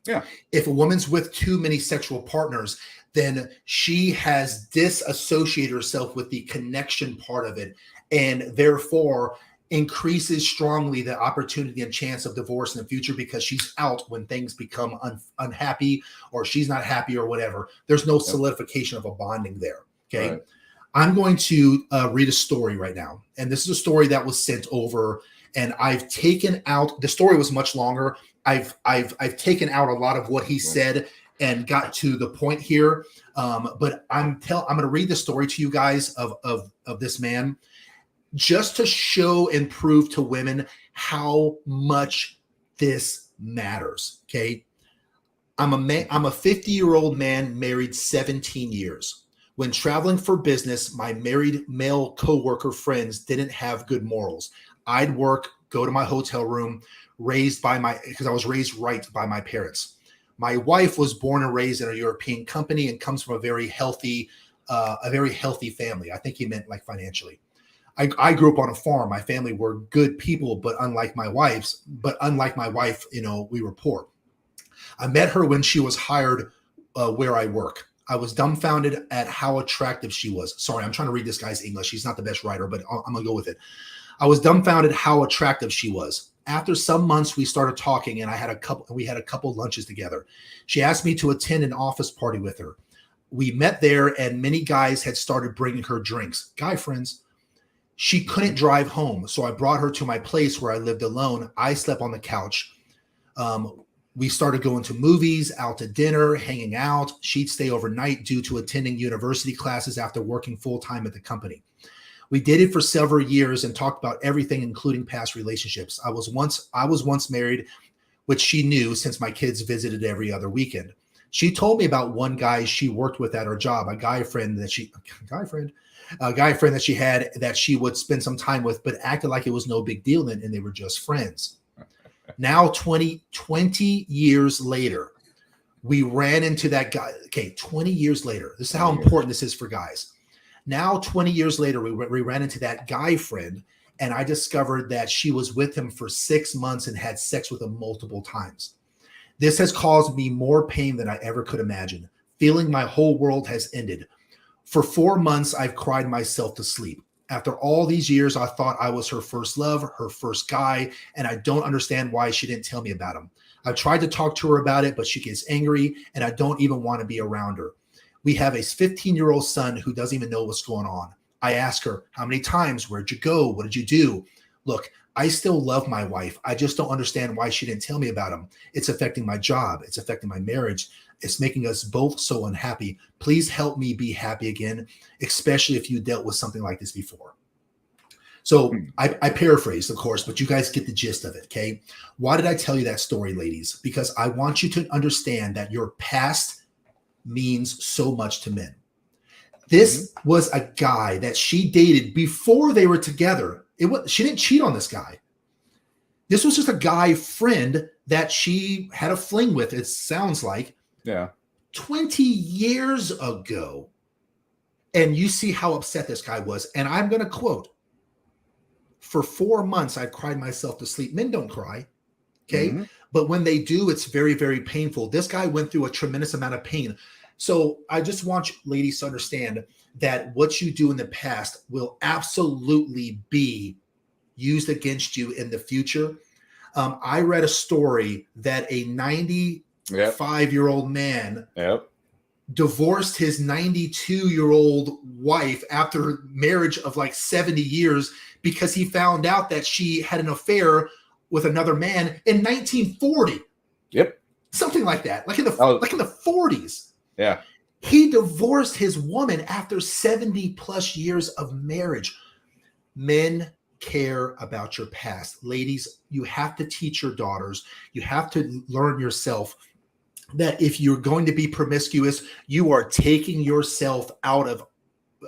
Yeah. If a woman's with too many sexual partners, then she has disassociated herself with the connection part of it, and therefore increases strongly the opportunity and chance of divorce in the future because she's out when things become unhappy or she's not happy or whatever. There's no solidification of a bonding there. Okay. Right. I'm going to read a story right now. And this is a story that was sent over, and I've taken out, the story was much longer. I've taken out a lot of what he said and got to the point here. But I'm going to read the story to you guys of this man, just to show and prove to women how much this matters. Okay. I'm a 50-year-old man, married 17 years. When traveling for business, my married male coworker friends didn't have good morals. I'd work, go to my hotel room, because I was raised right by my parents. My wife was born and raised in a European company and comes from a very healthy family. I think he meant like financially. I grew up on a farm. My family were good people, but unlike my wife, we were poor. I met her when she was hired where I work. I was dumbfounded at how attractive she was. Sorry, I'm trying to read this guy's English. He's not the best writer, but I'm going to go with it. I was dumbfounded how attractive she was. After some months, we started talking, and we had a couple lunches together. She asked me to attend an office party with her. We met there, and many guys had started bringing her drinks, guy friends. She couldn't drive home, so I brought her to my place where I lived alone. I slept on the couch. We started going to movies, out to dinner, hanging out. She'd stay overnight due to attending university classes after working full-time at the company. We dated for several years and talked about everything, including past relationships. I was once married, which she knew since my kids visited every other weekend. She told me about one guy she worked with at her job, a guy friend that she had that she would spend some time with, but acted like it was no big deal and they were just friends. Now, 20 years later, we ran into that guy. Okay, 20 years later. This is how important this is for guys. Now, 20 years later, we ran into that guy friend, and I discovered that she was with him for 6 months and had sex with him multiple times. This has caused me more pain than I ever could imagine, feeling my whole world has ended. For 4 months, I've cried myself to sleep. After all these years, I thought I was her first love, her first guy, and I don't understand why she didn't tell me about him. I've tried to talk to her about it, but she gets angry, and I don't even want to be around her. We have a 15-year-old son who doesn't even know what's going on. I ask her, how many times? Where'd you go? What did you do? Look, I still love my wife. I just don't understand why she didn't tell me about him. It's affecting my job. It's affecting my marriage. It's making us both so unhappy. Please help me be happy again, especially if you dealt with something like this before. So I paraphrased, of course, but you guys get the gist of it, okay? Why did I tell you that story, ladies? Because I want you to understand that your past means so much to men. This was a guy that she dated before they were together. She didn't cheat on this guy. This was just a guy friend that she had a fling with, it sounds like. Yeah. 20 years ago. And you see how upset this guy was. And I'm going to quote, for 4 months, I've cried myself to sleep. Men don't cry. Okay. But when they do, it's very, very painful. This guy went through a tremendous amount of pain. So I just want you ladies to understand that what you do in the past will absolutely be used against you in the future. I read a story that a 95-year-old man divorced his 92-year-old wife after marriage of like 70 years because he found out that she had an affair with another man in 1940. Yep. Something like that. Like in the 40s. Yeah. He divorced his woman after 70 plus years of marriage. Men care about your past. Ladies, you have to teach your daughters. You have to learn yourself that if you're going to be promiscuous, you are taking yourself out of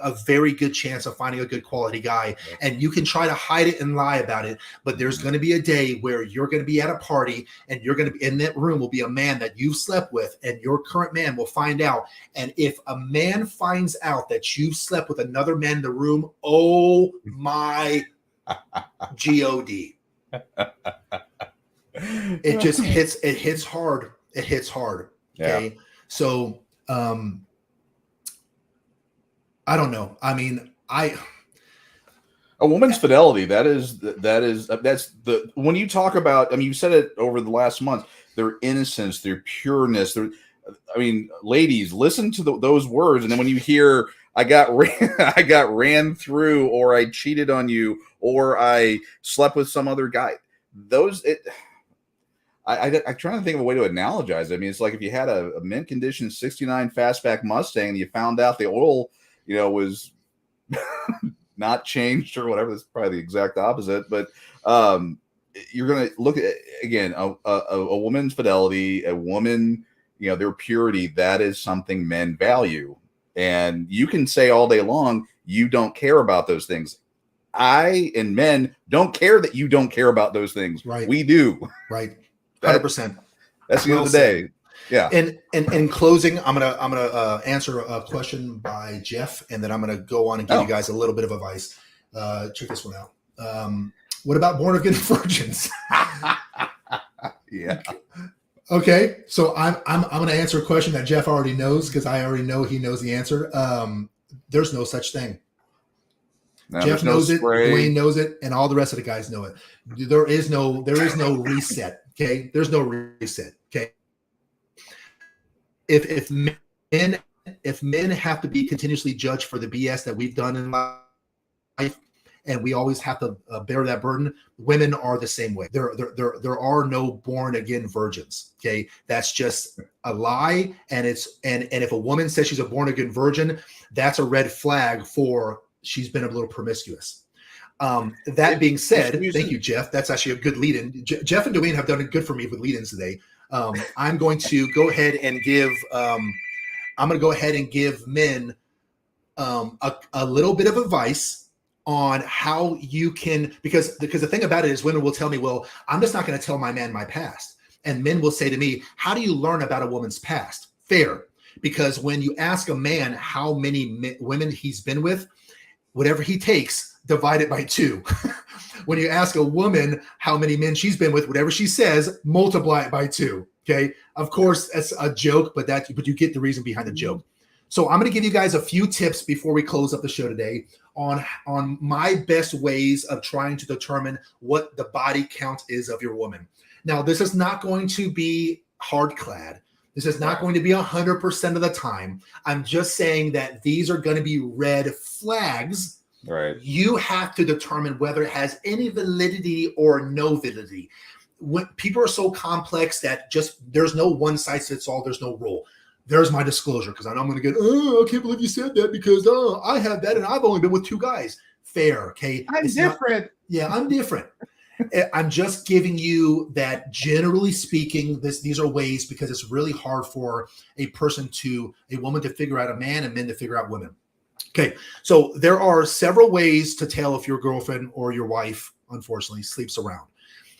a very good chance of finding a good quality guy. And you can try to hide it and lie about it, but there's going to be a day where you're going to be at a party and you're going to be in that room will be a man that you've slept with, and your current man will find out. And if a man finds out that you've slept with another man in the room, oh my God. It just hits hard. It hits hard. Okay. Yeah. So, I don't know. I mean, a woman's fidelity, that's the, when you talk about, I mean, you said it over the last month, their innocence, their pureness, ladies, listen to those words. And then when you hear, I got ran through, or I cheated on you, or I slept with some other guy, I'm trying to think of a way to analogize. I mean, it's like if you had a mint condition 69 fastback Mustang and you found out the oil, was not changed or whatever. That's probably the exact opposite. But you're going to look at, again, a woman's fidelity, a woman, their purity. That is something men value. And you can say all day long, you don't care about those things. I and men don't care that you don't care about those things. Right. We do. Right. 100%. That's the end of the day. Yeah. And in closing, I'm gonna answer a question by Jeff, and then I'm gonna go on and give you guys a little bit of advice. Check this one out. What about born again virgins? Yeah. Okay. So I'm gonna answer a question that Jeff already knows, because I already know he knows the answer. There's no such thing. No, Jeff knows it, Dwayne knows it, and all the rest of the guys know it. There is no reset. Okay. There's no reset. Okay. If men have to be continuously judged for the BS that we've done in life, and we always have to bear that burden, women are the same way. There are no born again virgins. Okay. That's just a lie. And if a woman says she's a born again virgin, that's a red flag for she's been a little promiscuous. That being said, thank you, Jeff. That's actually a good lead-in. Jeff and Dwayne have done it good for me with lead-ins today. I'm going to go ahead and give men a little bit of advice on how you can, because the thing about it is women will tell me, well, I'm just not going to tell my man my past. And men will say to me, how do you learn about a woman's past? Fair. Because when you ask a man how many women he's been with, whatever he takes, divide it by 2. When you ask a woman how many men she's been with, whatever she says, multiply it by 2. Okay. Of course, that's a joke, but you get the reason behind the joke. So I'm going to give you guys a few tips before we close up the show today on my best ways of trying to determine what the body count is of your woman. Now, this is not going to be hard clad. This is not going to be 100% of the time. I'm just saying that these are going to be red flags. Right. You have to determine whether it has any validity or no validity. When people are so complex that there's no one size fits all. There's no rule. There's my disclosure, because I know I'm going to get, I can't believe you said that, because I have that and I've only been with 2 guys. Fair. Okay. I'm different. I'm different. I'm just giving you that, generally speaking, these are ways, because it's really hard for a woman to figure out a man and men to figure out women. Okay. So there are several ways to tell if your girlfriend or your wife, unfortunately, sleeps around.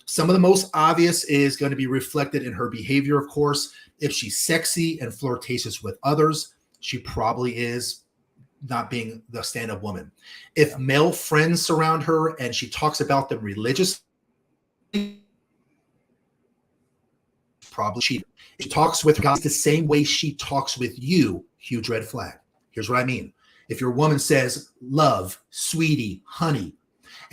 Some of the most obvious is going to be reflected in her behavior, of course. If she's sexy and flirtatious with others, she probably is not being the stand-up woman. If male friends surround her and she talks about them religiously, probably a cheater. If she talks with guys the same way she talks with you, huge red flag. Here's what I mean. If your woman says love, sweetie, honey,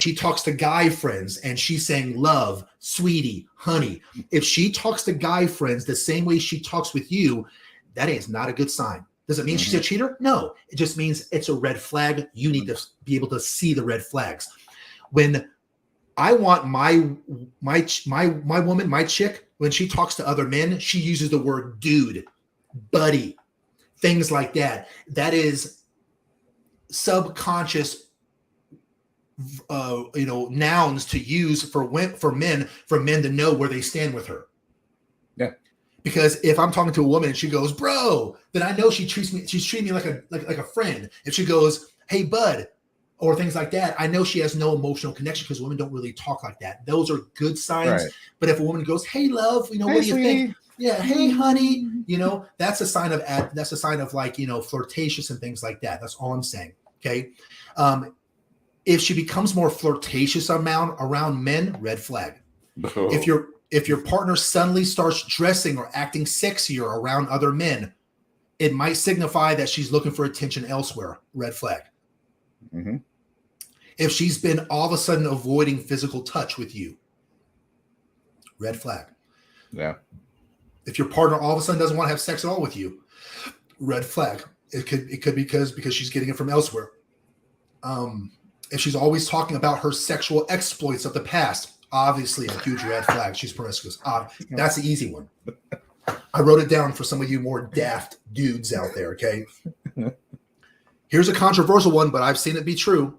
she talks to guy friends and she's saying love, sweetie, honey. If she talks to guy friends the same way she talks with you, that is not a good sign. Does it mean she's a cheater? No. It just means it's a red flag. You need to be able to see the red flags. When I want my woman, my chick, when she talks to other men, she uses the word dude, buddy, things like that. That is subconscious nouns to use for men to know where they stand with her. Yeah. Because if I'm talking to a woman and she goes, bro, then I know she's treating me like a friend. If she goes, hey, bud, or things like that, I know she has no emotional connection because women don't really talk like that. Those are good signs. Right. But if a woman goes, hey, love, hey, what do you think? Yeah, hey, honey, that's a sign of like, flirtatious and things like that. That's all I'm saying. Okay. If she becomes more flirtatious around men, red flag. Oh. If your partner suddenly starts dressing or acting sexier around other men, it might signify that she's looking for attention elsewhere. Red flag. Mm-hmm. If she's been all of a sudden avoiding physical touch with you, red flag. Yeah. If your partner all of a sudden doesn't want to have sex at all with you, red flag. It could be because she's getting it from elsewhere. If she's always talking about her sexual exploits of the past, obviously a huge red flag. She's promiscuous. That's the easy one. I wrote it down for some of you more daft dudes out there, okay? Here's a controversial one, but I've seen it be true.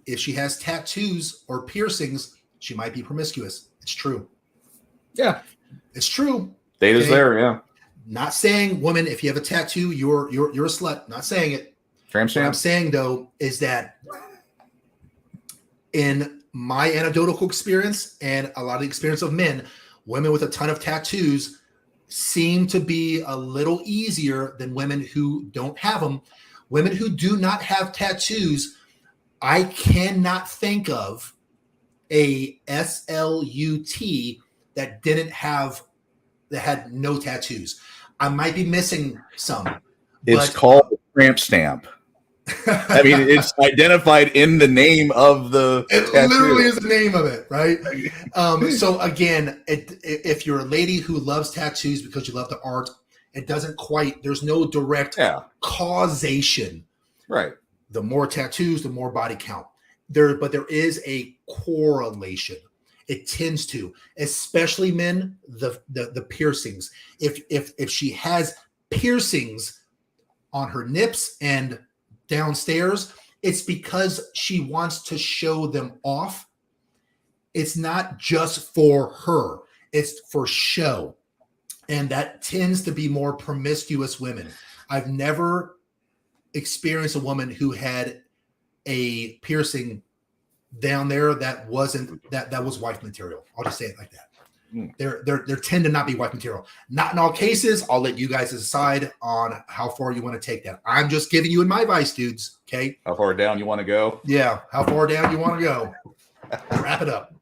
If she has tattoos or piercings, she might be promiscuous. It's true. Yeah. It's true. Data's there, yeah. Not saying, woman, if you have a tattoo, you're a slut. Not saying it. What I'm saying, though, is that in my anecdotal experience and a lot of the experience of men, women with a ton of tattoos seem to be a little easier than women who don't have them. Women who do not have tattoos, I cannot think of a SLUT that had no tattoos. I might be missing some. It's called a tramp stamp. I mean, it's identified in the name of the It tattoo. Literally is the name of it, right? So again, if you're a lady who loves tattoos because you love the art, it doesn't quite, there's no direct causation. Right. The more tattoos, the more body count. But there is a correlation. It tends to, especially men, the piercings. If she has piercings on her nips and downstairs, it's because she wants to show them off. It's not just for her, it's for show. And that tends to be more promiscuous women. I've never experienced a woman who had a piercing down there that wasn't that was wife material. I'll just say it like that. They tend to not be wife material. Not in all cases. I'll let you guys decide on how far you want to take that. I'm just giving you my advice, dudes. Okay. How far down you want to go? Yeah. How far down you want to go? Wrap it up.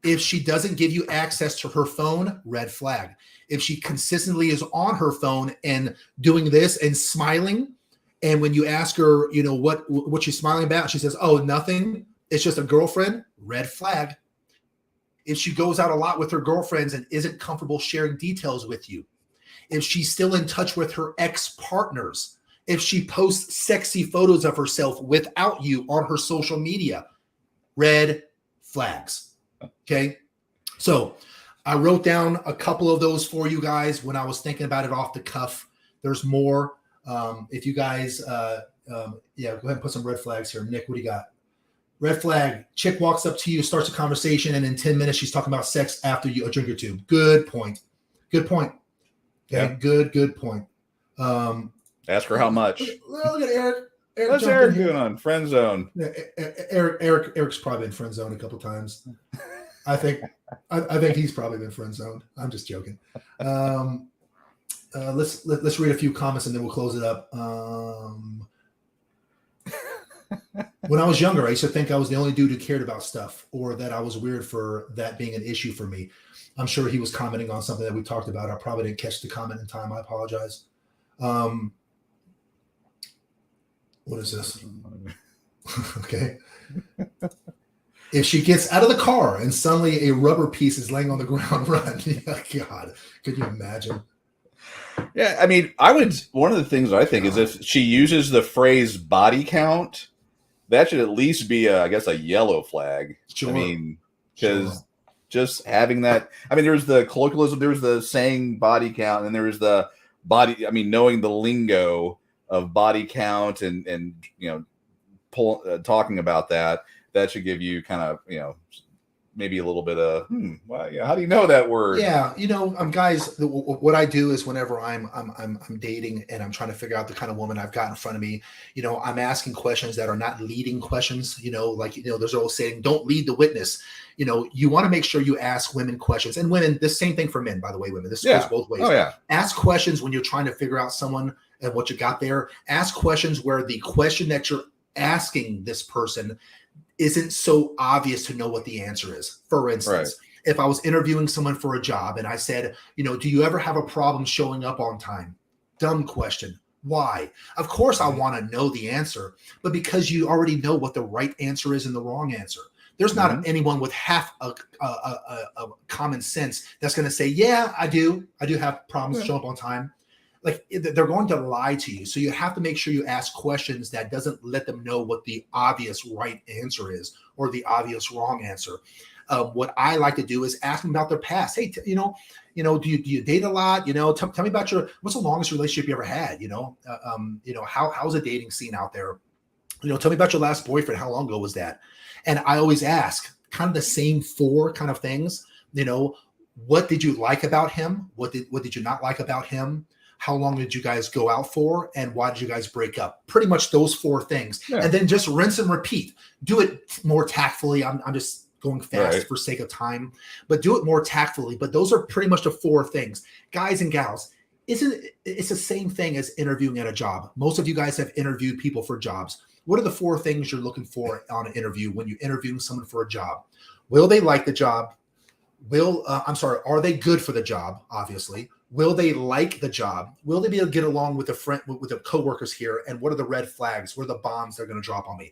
If she doesn't give you access to her phone, red flag. If she consistently is on her phone and doing this and smiling, and when you ask her, what she's smiling about, she says, "Oh, nothing. It's just a girlfriend," red flag. If she goes out a lot with her girlfriends and isn't comfortable sharing details with you, if she's still in touch with her ex-partners, if she posts sexy photos of herself without you on her social media, red flags. Okay. So I wrote down a couple of those for you guys when I was thinking about it off the cuff. There's more. If you guys, go ahead and put some red flags here. Nick, what do you got? Red flag, chick walks up to you, starts a conversation, and in 10 minutes, she's talking about sex after a drink or two. Good point. Good point. Okay, yeah. Good point. Ask her how much. Look at Eric. What's Eric doing on friend zone? Yeah, Eric's probably been friend zoned a couple times. I think he's probably been friend zoned. I'm just joking. Let's read a few comments and then we'll close it up. When I was younger, I used to think I was the only dude who cared about stuff, or that I was weird for that being an issue for me. I'm sure he was commenting on something that we talked about. I probably didn't catch the comment in time. I apologize. What is this? Okay. If she gets out of the car and suddenly a rubber piece is laying on the ground, run. God, could you imagine? Yeah, I mean, one of the things I think is if she uses the phrase body count, that should at least be, I guess, a yellow flag. Sure. I mean, because just having that, I mean, there's the colloquialism, there's the saying body count, and there's the body, I mean, knowing the lingo of body count and talking about that should give you kind of, maybe a little bit of, well, yeah, how do you know that word? Yeah, guys, what I do is whenever I'm dating and I'm trying to figure out the kind of woman I've got in front of me, I'm asking questions that are not leading questions. There's an old saying, don't lead the witness. You want to make sure you ask women questions, and women, the same thing for men, by the way, women. This goes both ways. Oh, yeah. Ask questions when you're trying to figure out someone and what you got there. Ask questions where the question that you're asking this person isn't so obvious to know what the answer is. For instance, if I was interviewing someone for a job and I said, do you ever have a problem showing up on time? Dumb question. Why? Of course, I want to know the answer, but because you already know what the right answer is and the wrong answer. There's not anyone with half a common sense that's going to say, yeah, I do have problems showing up on time. Like, they're going to lie to you. So you have to make sure you ask questions that doesn't let them know what the obvious right answer is or the obvious wrong answer. What I like to do is ask them about their past. Hey, do you date a lot? Tell me about what's the longest relationship you ever had? How's a dating scene out there? Tell me about your last boyfriend. How long ago was that? And I always ask kind of the same 4 kind of things. What did you like about him? What did you not like about him? How long did you guys go out for? And why did you guys break up? Pretty much those 4 things. Yeah. And then just rinse and repeat. Do it more tactfully. I'm just going fast for sake of time, but do it more tactfully. But those are pretty much the 4 things. Guys and gals, it's the same thing as interviewing at a job. Most of you guys have interviewed people for jobs. What are the 4 things you're looking for on an interview when you're interviewing someone for a job? Will they like the job? Are they good for the job? Obviously. Will they like the job? Will they be able to get along with the coworkers here? And what are the red flags? What are the bombs they're going to drop on me?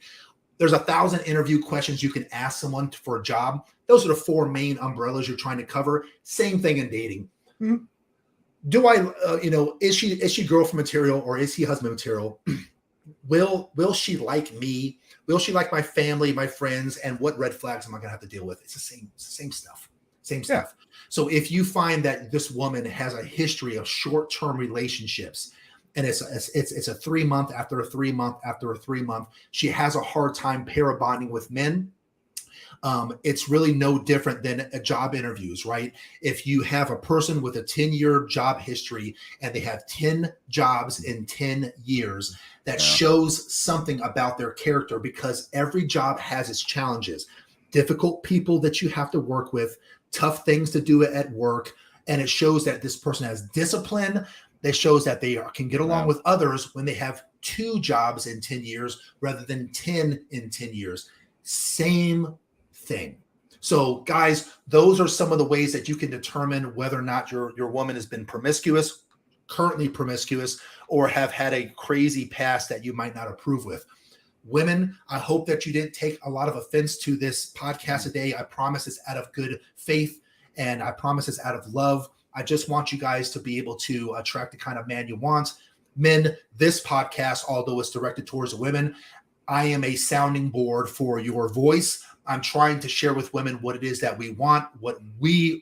There's 1,000 interview questions you can ask someone for a job. Those are the 4 main umbrellas you're trying to cover. Same thing in dating. Mm-hmm. Do I, is she girlfriend material or is he husband material? Will she like me? Will she like my family, my friends? And what red flags am I going to have to deal with? It's the same stuff. Same stuff. So if you find that this woman has a history of short-term relationships, and it's a 3 month after a 3 month after a 3 month, she has a hard time pair bonding with men. It's really no different than job interviews, right? If you have a person with a 10-year job history and they have 10 jobs in 10 years, that shows something about their character, because every job has its challenges, difficult people that you have to work with, tough things to do at work. And it shows that this person has discipline. That shows that they can get along with others when they have 2 jobs in 10 years rather than 10 in 10 years. Same thing. So guys, those are some of the ways that you can determine whether or not your woman has been promiscuous, currently promiscuous, or have had a crazy past that you might not approve with. Women, I hope that you didn't take a lot of offense to this podcast today. I promise it's out of good faith, and I promise it's out of love. I just want you guys to be able to attract the kind of man you want. Men, this podcast, although it's directed towards women, I am a sounding board for your voice. I'm trying to share with women what it is that we want, what we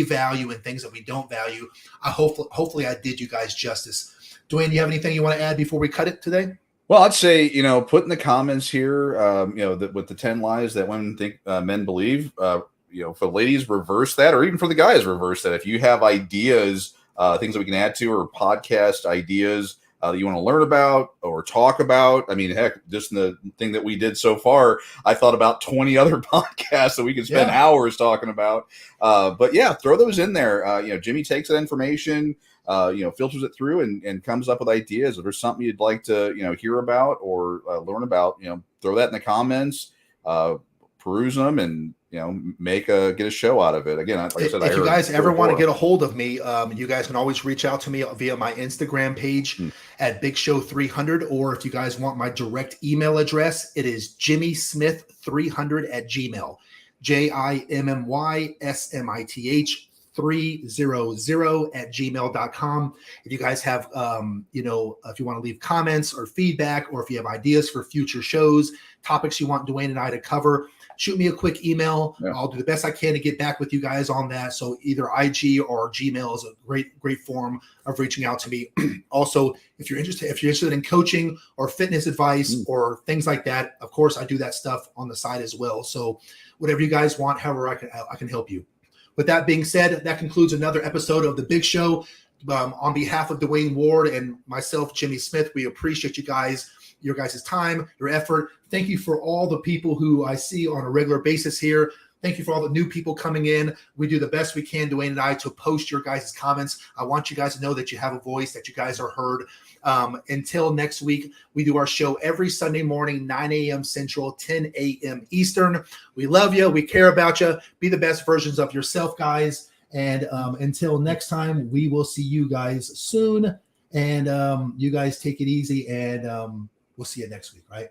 value, and things that we don't value. Hopefully I did you guys justice. Dwayne, do you have anything you want to add before we cut it today? Well, I'd say, put in the comments here, that with the 10 lies that women think men believe, for the ladies, reverse that, or even for the guys, reverse that. If you have ideas, things that we can add to, or podcast ideas that you want to learn about or talk about. I mean, heck, just in the thing that we did so far, I thought about 20 other podcasts that we could spend hours talking about. But yeah, throw those in there. Jimmy takes that information, filters it through and comes up with ideas. If there's something you'd like to, hear about or learn about, throw that in the comments. peruse them and, get a show out of it. Again, like I said, if you guys ever want to get a hold of me, you guys can always reach out to me via my Instagram page at Big Show 300, or if you guys want my direct email address, it is jimmysmith300@gmail. JIMMYSMITH 300@gmail.com. If you guys have, if you want to leave comments or feedback, or if you have ideas for future shows, topics you want Dwayne and I to cover, shoot me a quick email. Yeah. I'll do the best I can to get back with you guys on that. So either IG or Gmail is a great form of reaching out to me. Also, if you're interested in coaching or fitness advice or things like that, of course, I do that stuff on the side as well. So whatever you guys want, however I can help you. With that being said, that concludes another episode of The Big Show. On behalf of Dwayne Ward and myself, Jimmy Smith, we appreciate your guys' time, your effort. Thank you for all the people who I see on a regular basis here. Thank you for all the new people coming in. We do the best we can, Dwayne and I, to post your guys' comments. I want you guys to know that you have a voice, that you guys are heard. Until next week, we do our show every Sunday morning, 9 a.m. Central, 10 a.m. Eastern. We love you. We care about you. Be the best versions of yourself, guys. And until next time, we will see you guys soon. And you guys take it easy, and we'll see you next week, right?